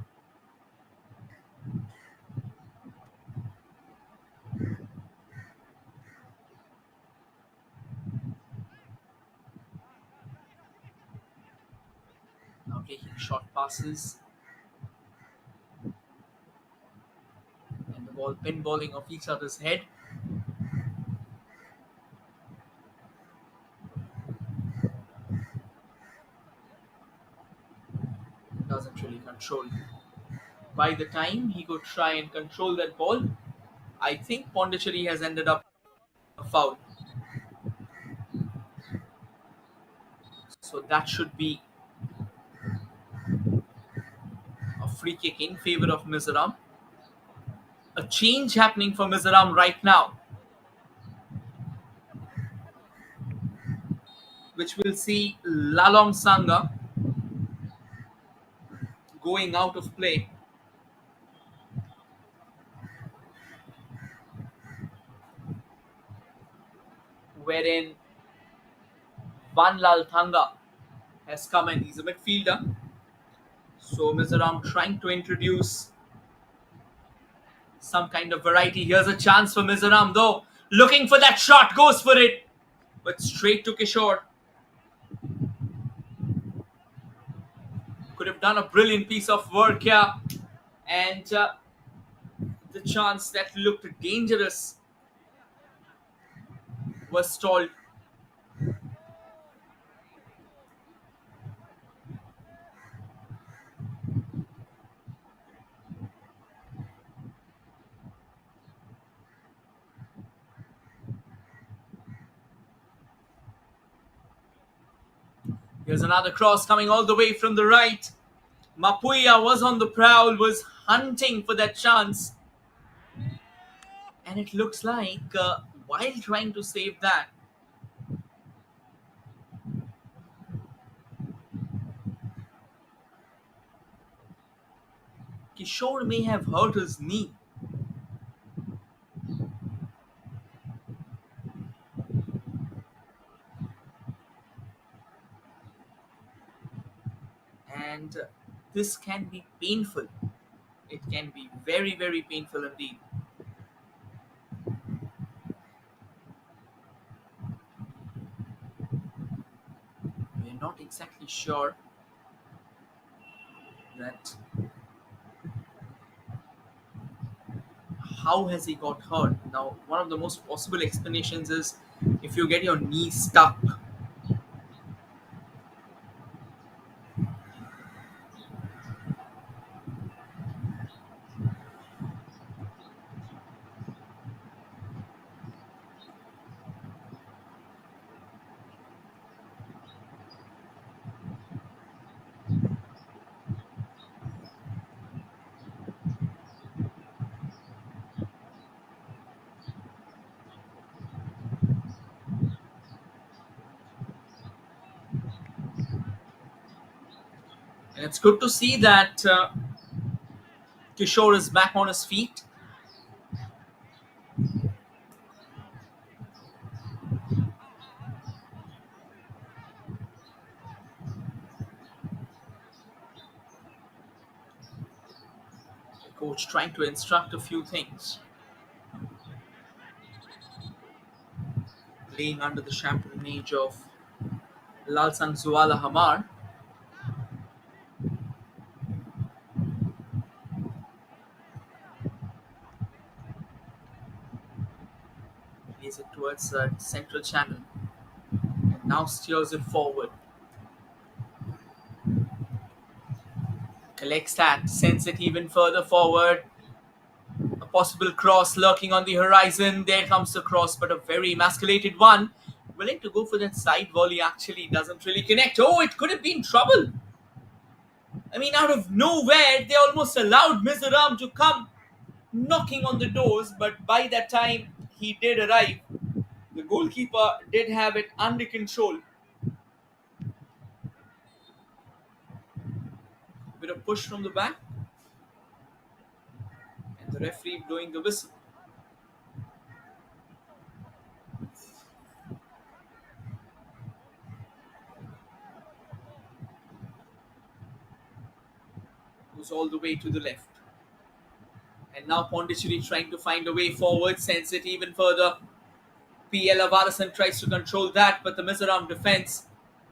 Now taking short passes. And the ball pinballing off each other's head. Doesn't really control. By the time he could try and control that ball, I think Pondicherry has ended up a foul. So that should be a free kick in favor of Mizoram. A change happening for Mizoram right now, which will see Lalong Sanga going out of play, wherein Vanlal Thanga has come in. He's a midfielder. So Mizoram trying to introduce some kind of variety. Here's a chance for Mizoram though. Looking for that shot, goes for it. But straight to Kishore. Could have done a brilliant piece of work here. And the chance that looked dangerous was stalled. Here's another cross coming all the way from the right. Mapuya was on the prowl, was hunting for that chance. And it looks like while trying to save that, Kishore may have hurt his knee. And this can be painful. It can be very, very painful indeed. We're not exactly sure that how has he got hurt. Now, one of the most possible explanations is if you get your knee stuck. And it's good to see that Kishore is back on his feet. The coach trying to instruct a few things. Playing under the championage of Lalsang Zuala Hamar. Plays it towards the central channel. And now steers it forward. Collects that, sends it even further forward. A possible cross lurking on the horizon. There comes the cross, but a very emasculated one. Willing to go for that side volley actually doesn't really connect. Oh, it could have been trouble. I mean, out of nowhere, they almost allowed Mizoram to come knocking on the doors, but by that time he did arrive. The goalkeeper did have it under control. Bit of push from the back. And the referee blowing the whistle. Goes all the way to the left. And now Pondicherry trying to find a way forward, sends it even further. PL Avarasan tries to control that, but the Mizoram defense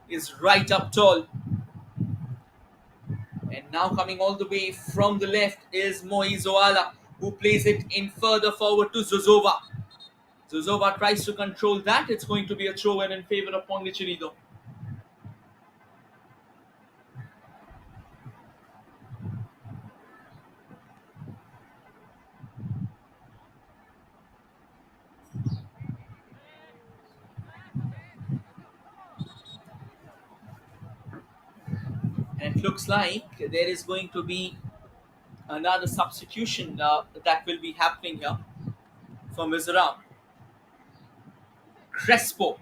is right up tall. And now coming all the way from the left is Moizoala, who plays it in further forward to Zuzova. Zuzova tries to control that. It's going to be a throw in favor of Pondicherry though. looks like there is going to be another substitution that will be happening here for Mizoram. Crespo,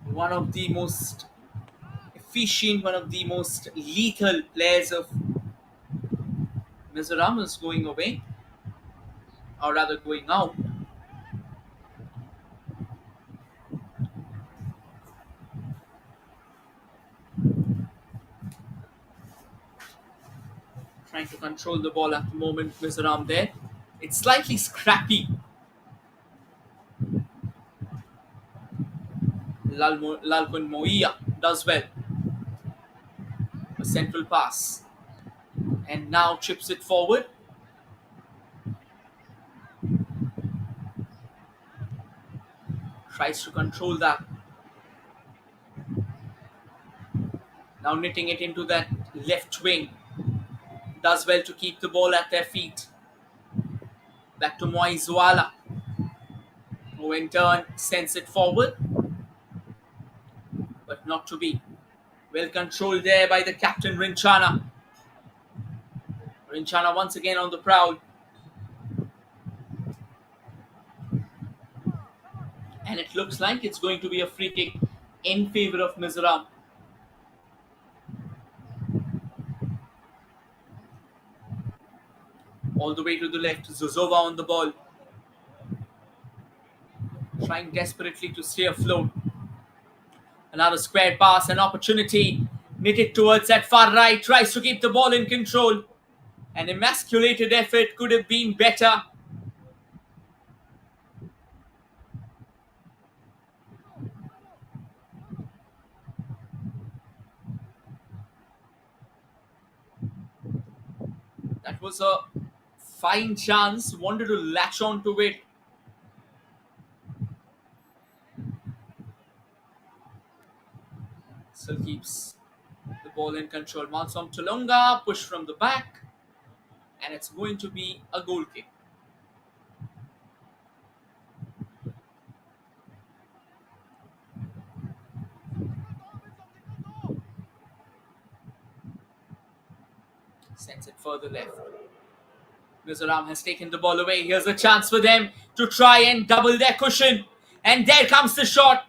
one of the most efficient, one of the most lethal players of Mizoram, is going away, or rather going out. Trying to control the ball at the moment, Mizoram there. It's slightly scrappy. Lalkun Moia does well. A central pass. And now chips it forward. Tries to control that. Now knitting it into that left wing. Does well to keep the ball at their feet. Back to Moizwala, who in turn sends it forward. But not to be. Well controlled there by the captain Rinchana. Rinchana once again on the prowl. And it looks like it's going to be a free kick in favour of Mizoram. All the way to the left, Zuzova on the ball. Trying desperately to stay afloat. Another square pass, an opportunity. Knitted towards that far right. Tries to keep the ball in control. An emasculated effort, could have been better. That was a fine chance. Wanted to latch on to it. Still keeps the ball in control. Malsom Tulunga, push from the back. And it's going to be a goal kick. Sends it further left. Mizoram has taken the ball away. Here's a chance for them to try and double their cushion. And there comes the shot.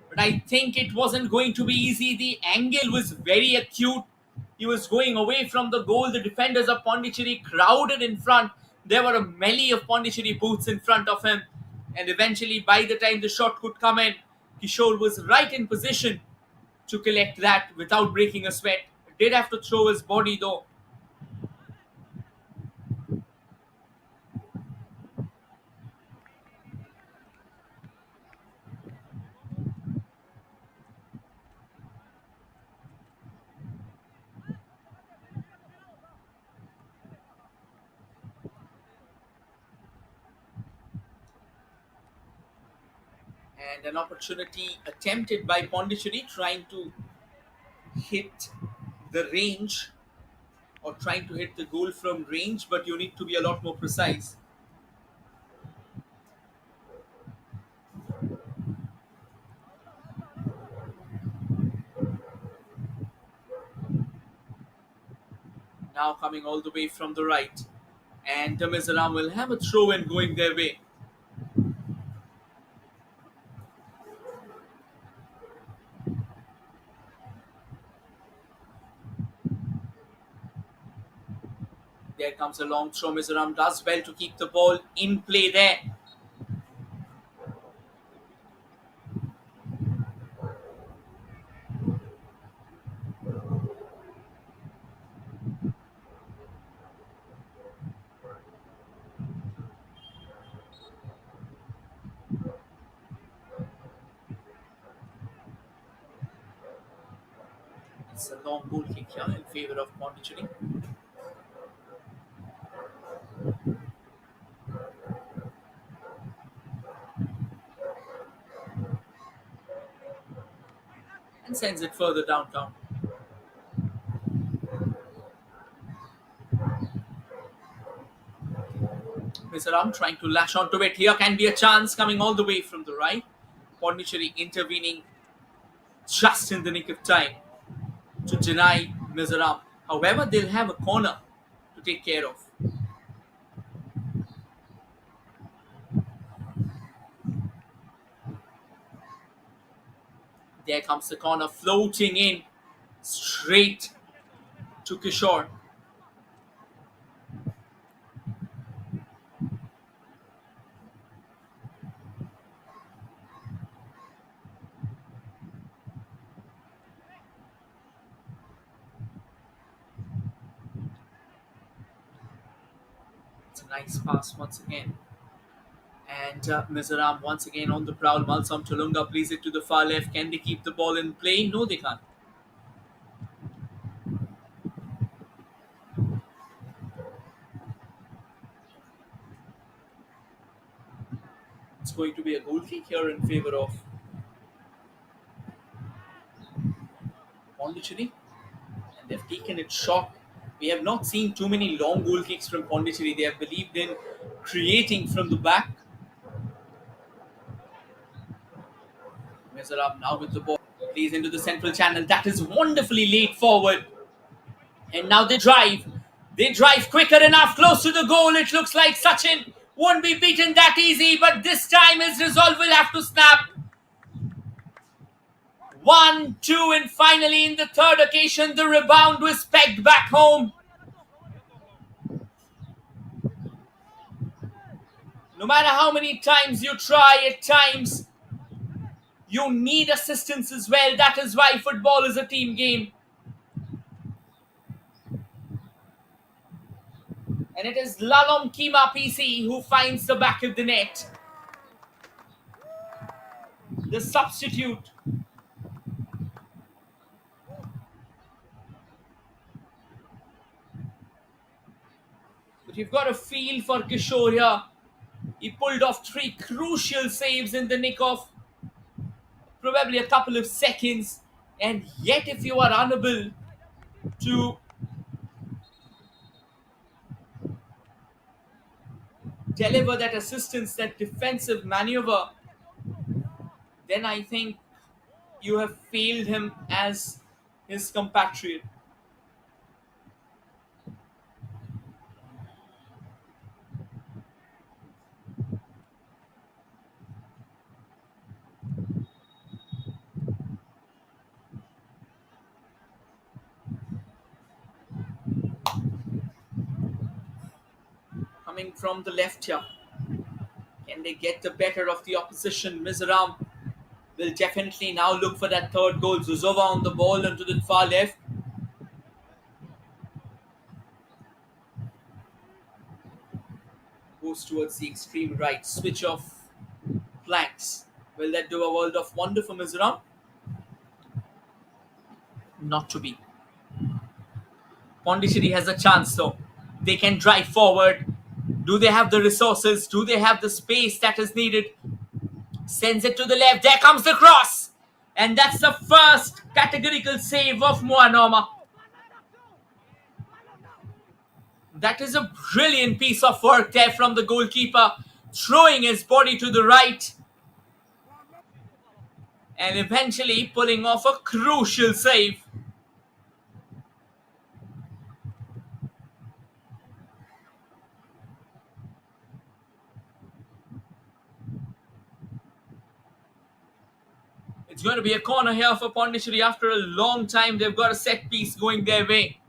But I think it wasn't going to be easy. The angle was very acute. He was going away from the goal. The defenders of Pondicherry crowded in front. There were a melee of Pondicherry boots in front of him. And eventually, by the time the shot could come in, Kishore was right in position to collect that without breaking a sweat. Did have to throw his body though. And an opportunity attempted by Pondicherry trying to hit the range or trying to hit the goal from range, but you need to be a lot more precise. Now coming all the way from the right. And the Mizoram will have a throw in going their way. There comes a long throw. Mizoram does well to keep the ball in play there. It's a long goal kick here in favour of Pondicherry. And sends it further downtown. Mizoram trying to lash onto it. Here can be a chance coming all the way from the right. Pondicherry intervening just in the nick of time to deny Mizoram. However, they'll have a corner to take care of. There comes the corner floating in straight to Kishore. It's a nice pass once again. And Mizoram once again on the prowl. Malsam Tulunga plays it to the far left. Can they keep the ball in play? No, they can't. It's going to be a goal kick here in favour of Pondicherry. And they've taken it short. We have not seen too many long goal kicks from Pondicherry. They have believed in creating from the back. Mizoram now with the ball. Plays into the central channel. That is wonderfully laid forward. And now they drive. They drive quicker enough, close to the goal. It looks like Sachin won't be beaten that easy, but this time his resolve will have to snap. 1-2, and finally, in the third occasion, the rebound was pegged back home. No matter how many times you try, at times you need assistance as well. That is why football is a team game. And it is Lalom Kima PC who finds the back of the net. The substitute. But you've got a feel for Kishore here. He pulled off 3 crucial saves in the nick of probably a couple of seconds. And yet, if you are unable to deliver that assistance, that defensive maneuver, then I think you have failed him as his compatriot. Coming from the left here. Can they get the better of the opposition? Mizoram will definitely now look for that third goal. Zuzova on the ball and to the far left. Goes towards the extreme right. Switch off flanks. Will that do a world of wonder for Mizoram? Not to be. Pondicherry has a chance though. They can drive forward. Do they have the resources? Do they have the space that is needed? Sends it to the left. There comes the cross. And that's the first categorical save of Moanoma. That is a brilliant piece of work there from the goalkeeper, throwing his body to the right and eventually pulling off a crucial save. It's going to be a corner here for Pondicherry. After a long time, they've got a set piece going their way.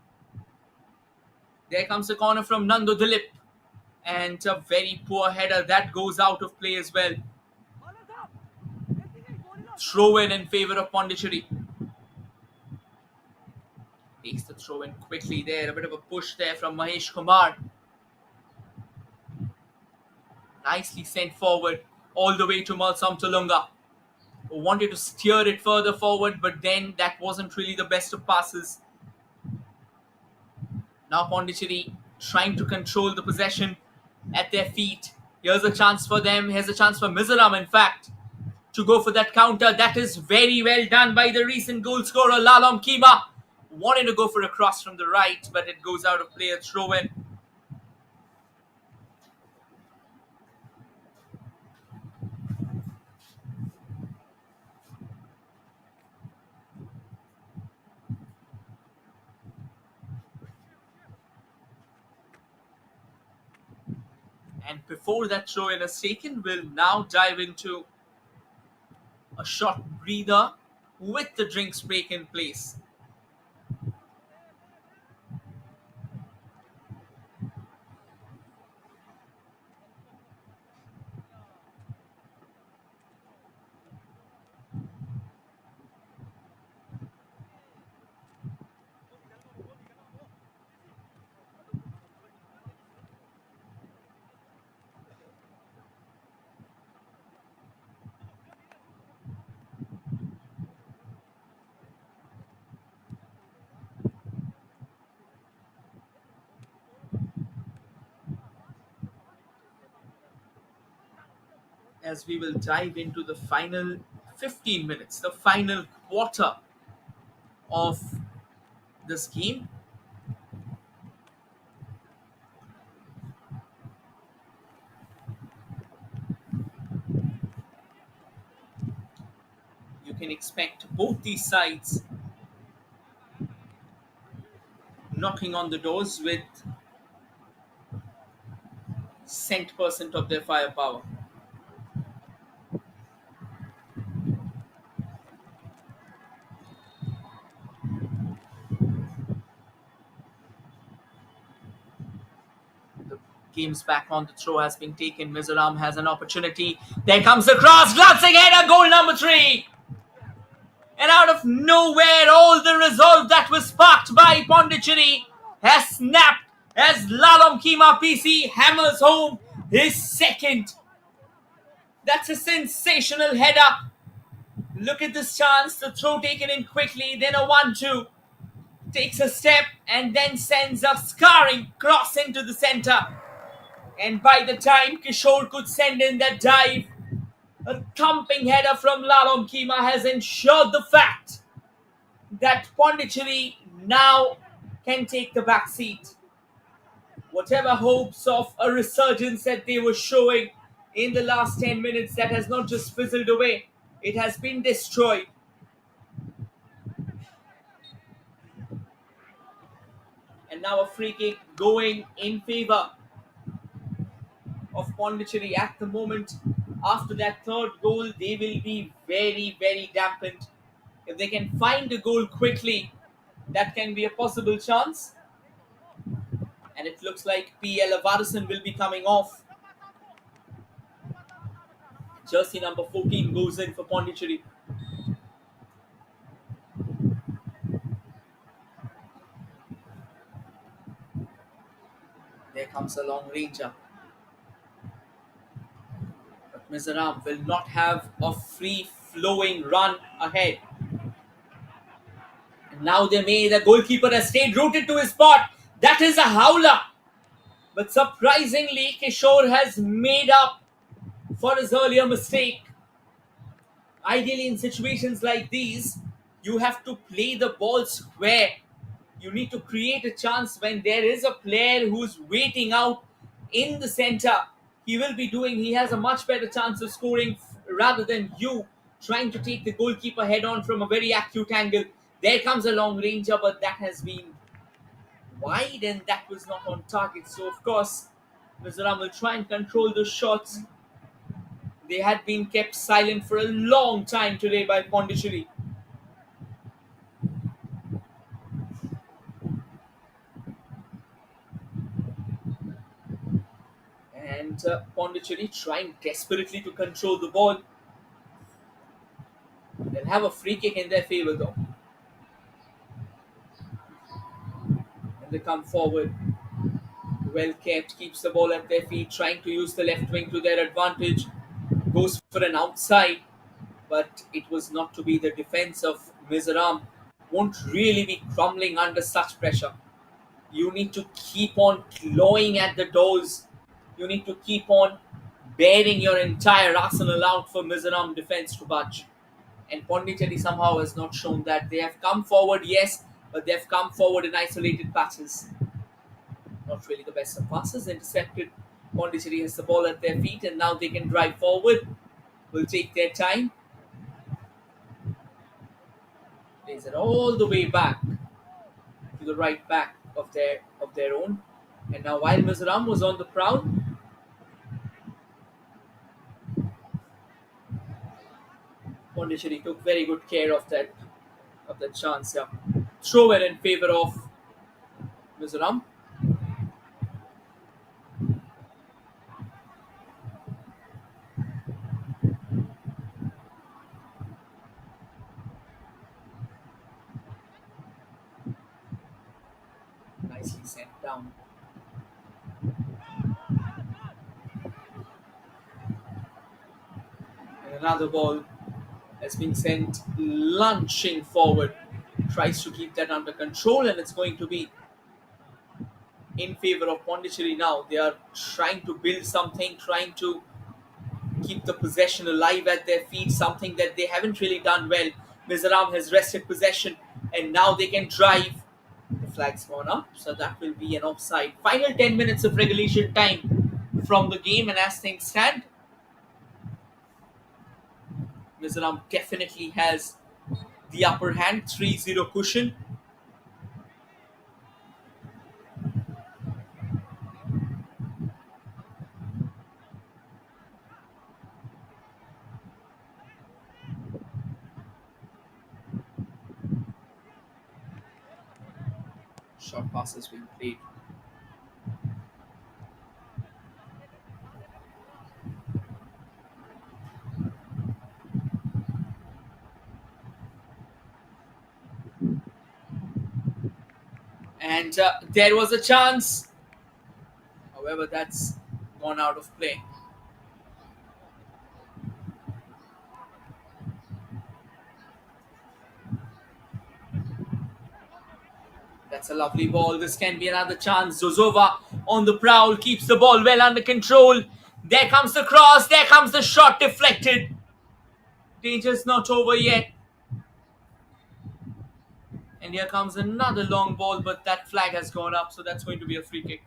There comes a corner from Nando Dilip. And a very poor header that goes out of play as well. Throw in favor of Pondicherry. Takes the throw in quickly there. A bit of a push there from Mahesh Kumar. Nicely sent forward all the way to Malsam Tulunga. Wanted to steer it further forward, but then that wasn't really the best of passes. Now Pondicherry trying to control the possession at their feet. Here's a chance for them. Here's a chance for Mizoram, in fact, to go for that counter. That is very well done by the recent goal scorer, Lalom Kima. Wanted to go for a cross from the right, but it goes out of play. A throw in. And before that throw in is taken, we'll now dive into a short breather with the drinks break in place. As we will dive into the final 15 minutes, the final quarter of this game. You can expect both these sides knocking on the doors with cent% of their firepower. The game's back on, the throw has been taken. Mizoram has an opportunity. There comes the cross, glancing header, goal number 3. And out of nowhere, all the resolve that was sparked by Pondicherry has snapped as Lalom Kima PC hammers home his second. That's a sensational header. Look at this chance. The throw taken in quickly, then a 1-2. Takes a step and then sends a scarring cross into the center. And by the time Kishore could send in that dive, a thumping header from Lalom Kima has ensured the fact that Pondicherry now can take the back seat. Whatever hopes of a resurgence that they were showing in the last 10 minutes, that has not just fizzled away, it has been destroyed. And now a free kick going in favor of Pondicherry at the moment. After that third goal, they will be very, very dampened. If they can find a goal quickly, that can be a possible chance. And it looks like PL Avarasan will be coming off. Jersey number 14 goes in for Pondicherry. There comes a long ranger. But Mizoram will not have a free-flowing run ahead. And now the goalkeeper has stayed rooted to his spot. That is a howler. But surprisingly, Kishore has made up for his earlier mistake. Ideally, in situations like these, you have to play the ball square. You need to create a chance when there is a player who's waiting out in the center. He has a much better chance of scoring rather than you trying to take the goalkeeper head on from a very acute angle. There comes a long ranger, but that has been wide and that was not on target. So, of course, Mizoram will try and control those shots. They had been kept silent for a long time today by Pondicherry. And Pondicherry trying desperately to control the ball. They'll have a free kick in their favour though. And they come forward. Well kept, keeps the ball at their feet, trying to use the left wing to their advantage. Goes for an outside, but it was not to be. The defence of Mizoram won't really be crumbling under such pressure. You need to keep on clawing at the doors. You need to keep on bearing your entire arsenal out for Mizoram defence to budge. And Pondicherry somehow has not shown that. They have come forward, yes, but they have come forward in isolated patches. Not really the best of passes. Intercepted. Pondicherry has the ball at their feet and now they can drive forward. Will take their time. Plays it all the way back to the right back of their own. And now while Mizoram was on the prowl, Pondicherry took very good care of that chance. Yeah, throw it in favor of Mizoram. Nicely sent down. And another ball has been sent launching forward. Tries to keep that under control, and it's going to be in favor of Pondicherry now. They are trying to build something, trying to keep the possession alive at their feet, something that they haven't really done well. Mizoram has wrested possession, and now they can drive. The flag's gone up, so that will be an offside. Final 10 minutes of regulation time from the game, and as things stand, Mizoram definitely has the upper hand, 3-0 cushion. Short passes being played. And there was a chance. However, that's gone out of play. That's a lovely ball. This can be another chance. Zozova on the prowl keeps the ball well under control. There comes the cross. There comes the shot deflected. Danger's not over yet. And here comes another long ball, but that flag has gone up, so that's going to be a free kick.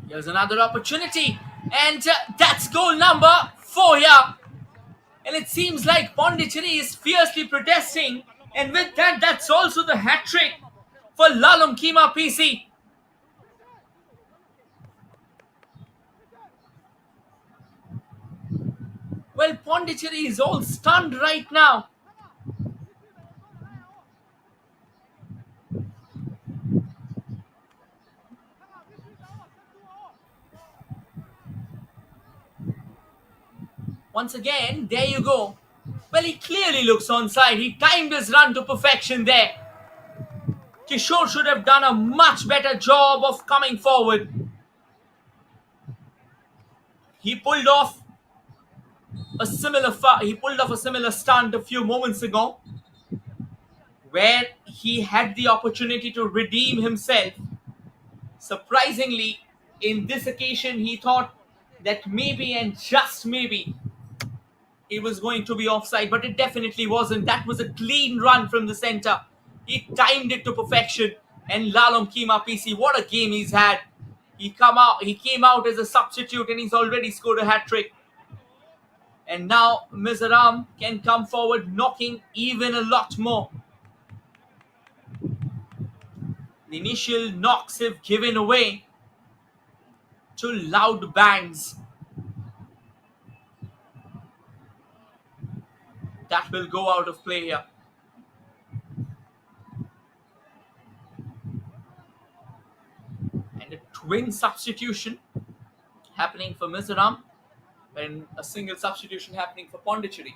Here's another opportunity, and that's goal number 4 here. And it seems like Pondicherry is fiercely protesting, and with that, that's also the hat trick for Lalum Kima PC. Well, Pondicherry is all stunned right now. Once again, there you go. Well, he clearly looks onside. He timed his run to perfection there. Kishore should have done a much better job of coming forward. He pulled off he pulled off a similar stunt a few moments ago, where he had the opportunity to redeem himself. Surprisingly, in this occasion, he thought that maybe and just maybe it was going to be offside, but it definitely wasn't. That was a clean run from the center. He timed it to perfection. And Lalom Kima PC, what a game he's had. He came out as a substitute and he's already scored a hat trick. And now Mizoram can come forward, knocking even a lot more. The initial knocks have given away to loud bangs. That will go out of play here. And a twin substitution happening for Mizoram and a single substitution happening for Pondicherry.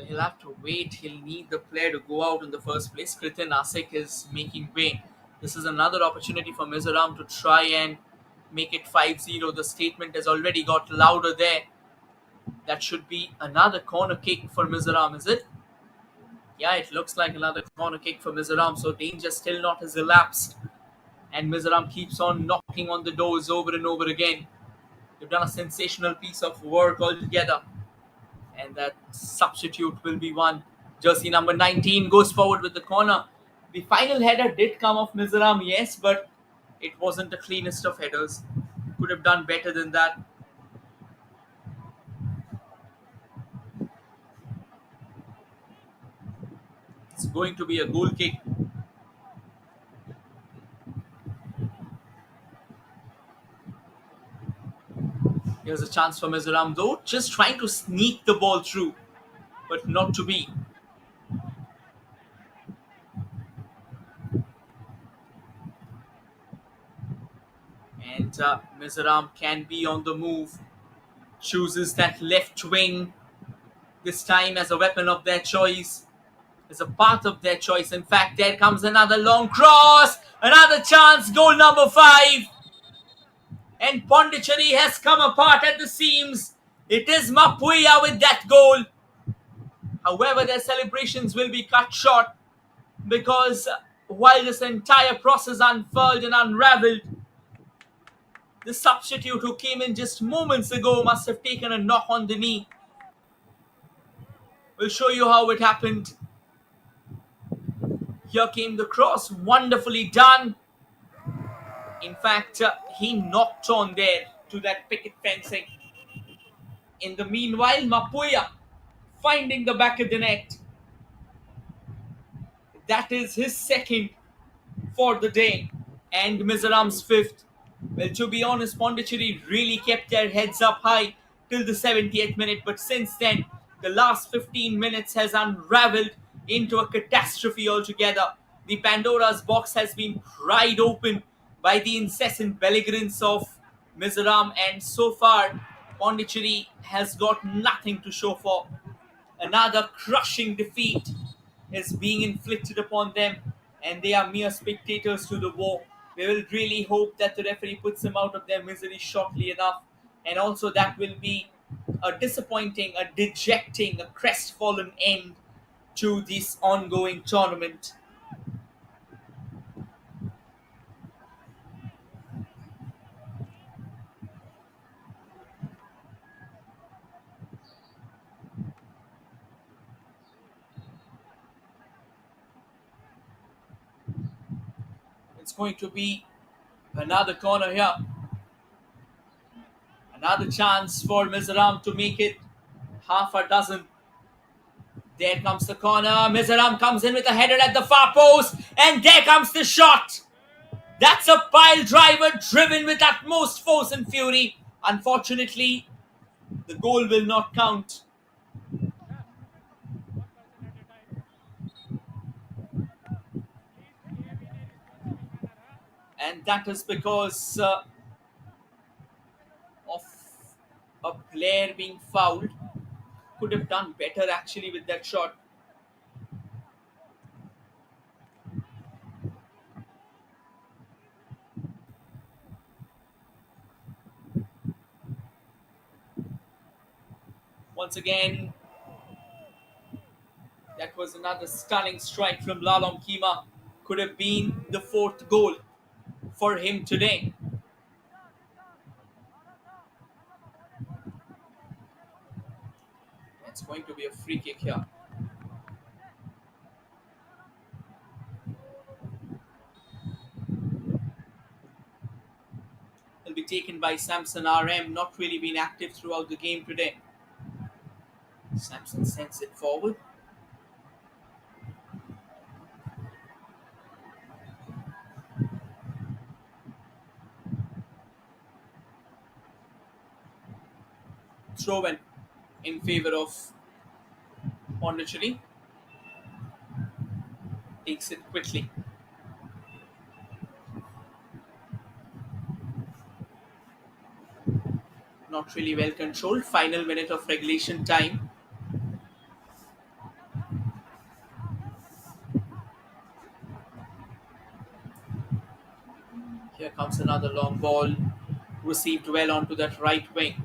He'll have to wait. He'll need the player to go out in the first place. Kritin Asik is making way. This is another opportunity for Mizoram to try and make it 5-0. The statement has already got louder there. That should be another corner kick for Mizoram, is it? Yeah, it looks like another corner kick for Mizoram. So danger still not has elapsed. And Mizoram keeps on knocking on the doors over and over again. They've done a sensational piece of work altogether. And that substitute will be one. Jersey number 19 goes forward with the corner. The final header did come off Mizoram, yes, but it wasn't the cleanest of headers. Could have done better than that. It's going to be a goal kick. Here's a chance for Mizoram, though, just trying to sneak the ball through, but not to be. And Mizoram can be on the move. Chooses that left wing this time as a weapon of their choice, as a path of their choice. In fact, there comes another long cross, another chance, goal number 5. And Pondicherry has come apart at the seams. It is Mapuia with that goal. However, their celebrations will be cut short because while this entire process unfurled and unraveled, the substitute who came in just moments ago must have taken a knock on the knee. We'll show you how it happened. Here came the cross, wonderfully done. In fact, he knocked on there to that picket fencing. In the meanwhile, Mapuia finding the back of the net. That is his second for the day. And Mizoram's fifth. Well, to be honest, Pondicherry really kept their heads up high till the 70th minute. But since then, the last 15 minutes has unraveled into a catastrophe altogether. The Pandora's box has been pried open by the incessant belligerence of Mizoram, and so far, Pondicherry has got nothing to show for. Another crushing defeat is being inflicted upon them, and they are mere spectators to the war. We will really hope that the referee puts them out of their misery shortly enough, and also that will be a disappointing, a dejecting, a crestfallen end to this ongoing tournament. It's going to be another corner here. Another chance for Mizoram to make it half a dozen. There comes the corner. Mizoram comes in with a header at the far post, and there comes the shot. That's a pile driver driven with utmost force and fury. Unfortunately, the goal will not count. And that is because of a player being fouled. Could have done better actually with that shot. Once again, that was another stunning strike from Lalom Kima. Could have been the fourth goal for him today. It's going to be a free kick here. Will be taken by Samson RM, not really been active throughout the game today. Samson sends it forward. Throw in favor of Pondicherry. Takes it quickly. Not really well controlled. Final minute of regulation time. There comes another long ball, received well onto that right wing.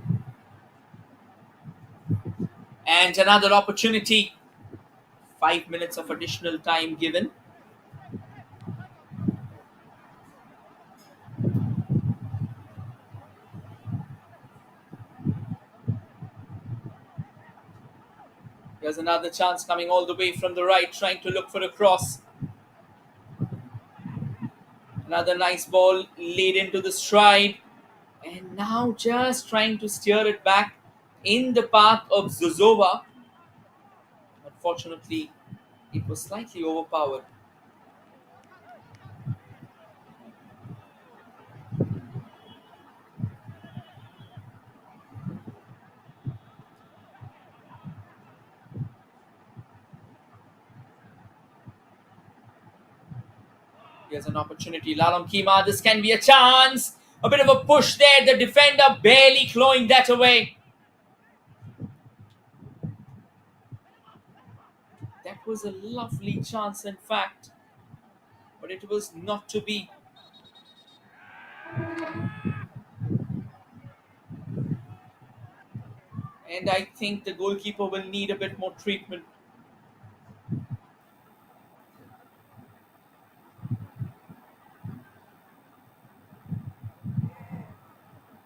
And another opportunity. 5 minutes of additional time given. There's another chance coming all the way from the right, trying to look for a cross. Another nice ball laid into the stride. And now just trying to steer it back in the path of Zuzova. Unfortunately, it was slightly overpowered. Here's an opportunity. Lalom Kima, this can be a chance. A bit of a push there. The defender barely clawing that away. That was a lovely chance, in fact. But it was not to be. And I think the goalkeeper will need a bit more treatment.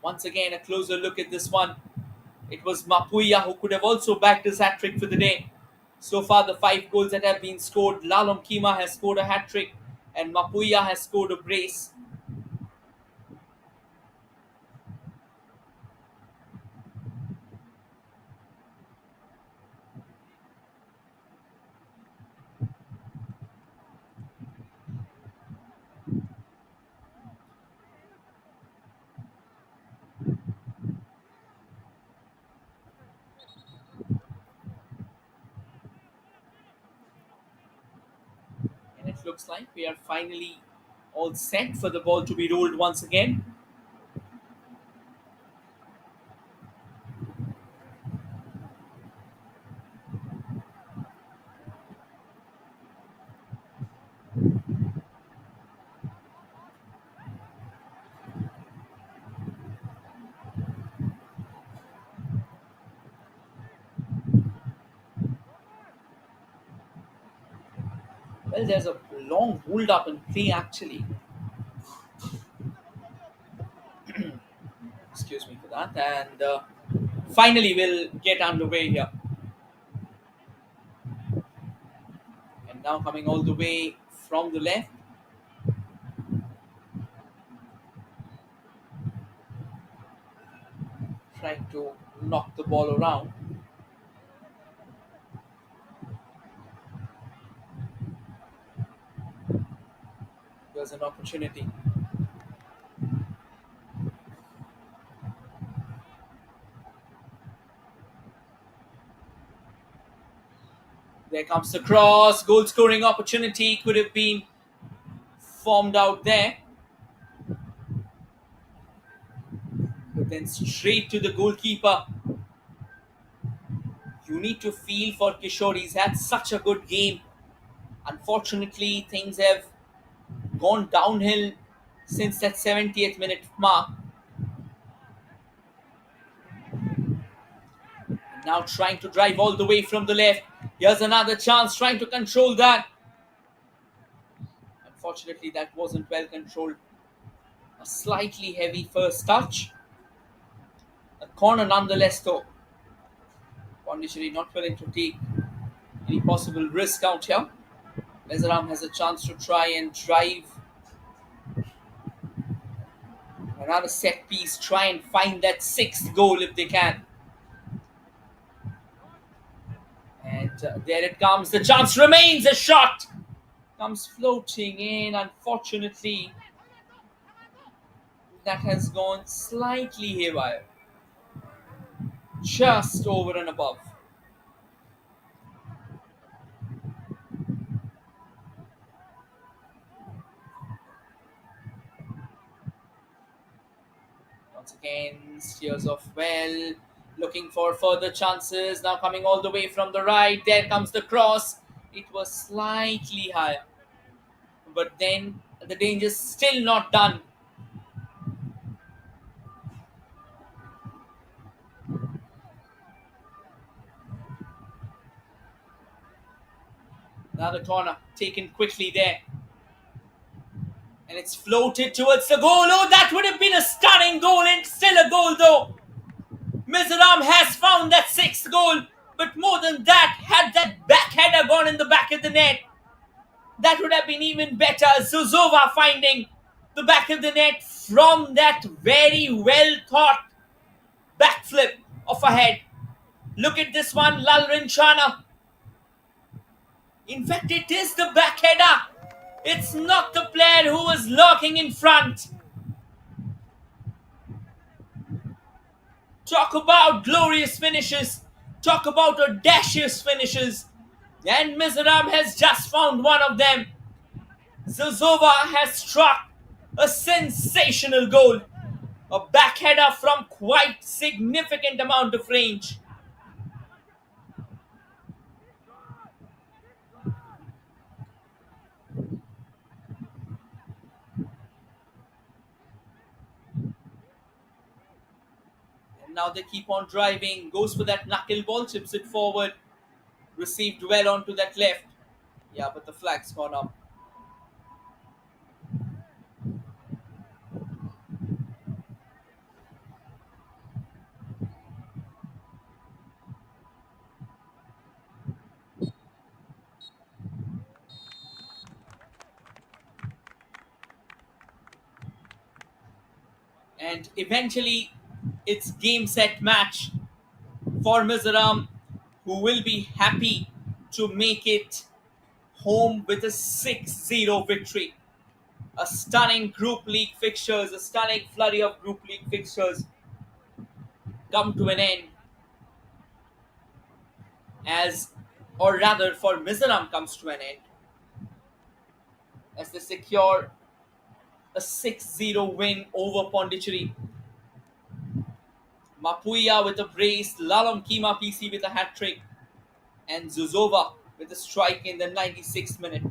Once again, a closer look at this one. It was Mapuya who could have also backed his hat trick for the day. So far, the 5 goals that have been scored, Lalom Kima has scored a hat trick and Mapuya has scored a brace. And it looks like we are finally all set for the ball to be rolled once again. Well, there's a long hold up in play actually. Excuse me for that. And finally, we'll get underway here. And now coming all the way from the left. Trying to knock the ball around. There's an opportunity. There comes the cross. Goal scoring opportunity could have been formed out there. But then straight to the goalkeeper. You need to feel for Kishore. He's had such a good game. Unfortunately, things have gone downhill since that 70th minute mark. Now trying to drive all the way from the left. Here's another chance, trying to control that. Unfortunately, that wasn't well controlled. A slightly heavy first touch. A corner nonetheless though. Pondicherry not willing to take any possible risk out here. Mizoram has a chance to try and drive another set piece, try and find that 6th goal if they can. And there it comes. The chance remains. A shot comes floating in. Unfortunately, that has gone slightly haywire. Just over and above. Once again, steers off well. Looking for further chances. Now coming all the way from the right. There comes the cross. It was slightly higher. But then the danger's still not done. Another corner taken quickly there. And it's floated towards the goal. Oh, that would have been a stunning goal, and still a goal though. Mizoram has found that sixth goal. But more than that, had that back header gone in the back of the net, that would have been even better. Zuzova finding the back of the net from that very well thought backflip of a head. Look at this one, Lalrin Chana. In fact, it is the back header. It's not the player who was lurking in front. Talk about glorious finishes. Talk about audacious finishes. And Mizoram has just found one of them. Zuzova has struck a sensational goal. A backheader from quite significant amount of range. And now they keep on driving. Goes for that knuckleball, chips it forward. Received well onto that left. Yeah, but the flag's gone up. And eventually, it's game set match for Mizoram, who will be happy to make it home with a 6-0 victory. A stunning group league fixtures, a stunning flurry of group league fixtures come to an end as, or rather for Mizoram comes to an end as they secure a 6-0 win over Pondicherry. Mapuia with a brace, Lalom Kima PC with a hat trick, and Zuzova with a strike in the 96th minute.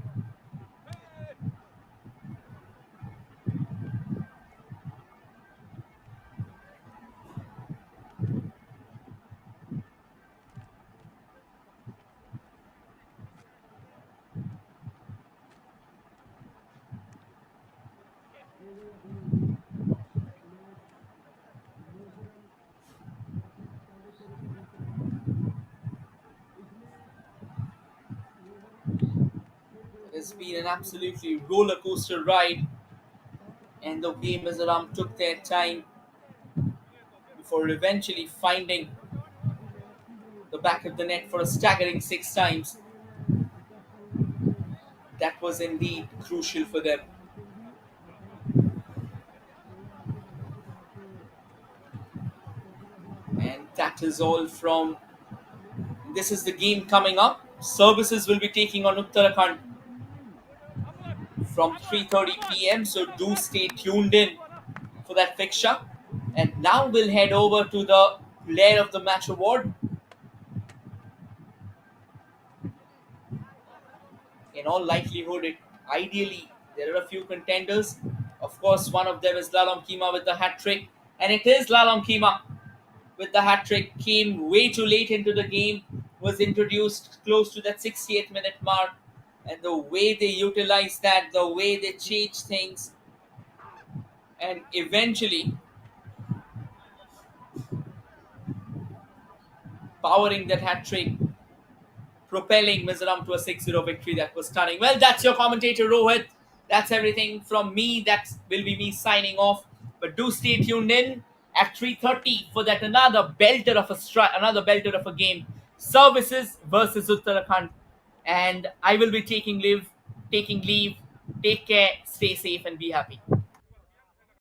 It has been an absolutely roller coaster ride, and the way Mizoram took their time before eventually finding the back of the net for a staggering six times. That was indeed crucial for them. And that is all from. This is the game coming up. Services will be taking on Uttarakhand from 3:30 p.m. So do stay tuned in for that fixture. And now we'll head over to the Player of the Match award. In all likelihood, ideally there are a few contenders. Of course, one of them is Lalom Kima with the hat trick, and it is Lalom Kima with the hat trick. Came way too late into the game, was introduced close to that 68th minute mark, and the way they utilized that, the way they changed things, and eventually powering that hat trick, propelling Mizoram to a 6-0 victory. That was stunning. Well, that's your commentator, Rohit. That's everything from me. That will be me signing off. But do stay tuned in at 3:30 for that another belter of a game. Services versus Uttarakhand. And I will be taking leave. Take care, stay safe, and be happy.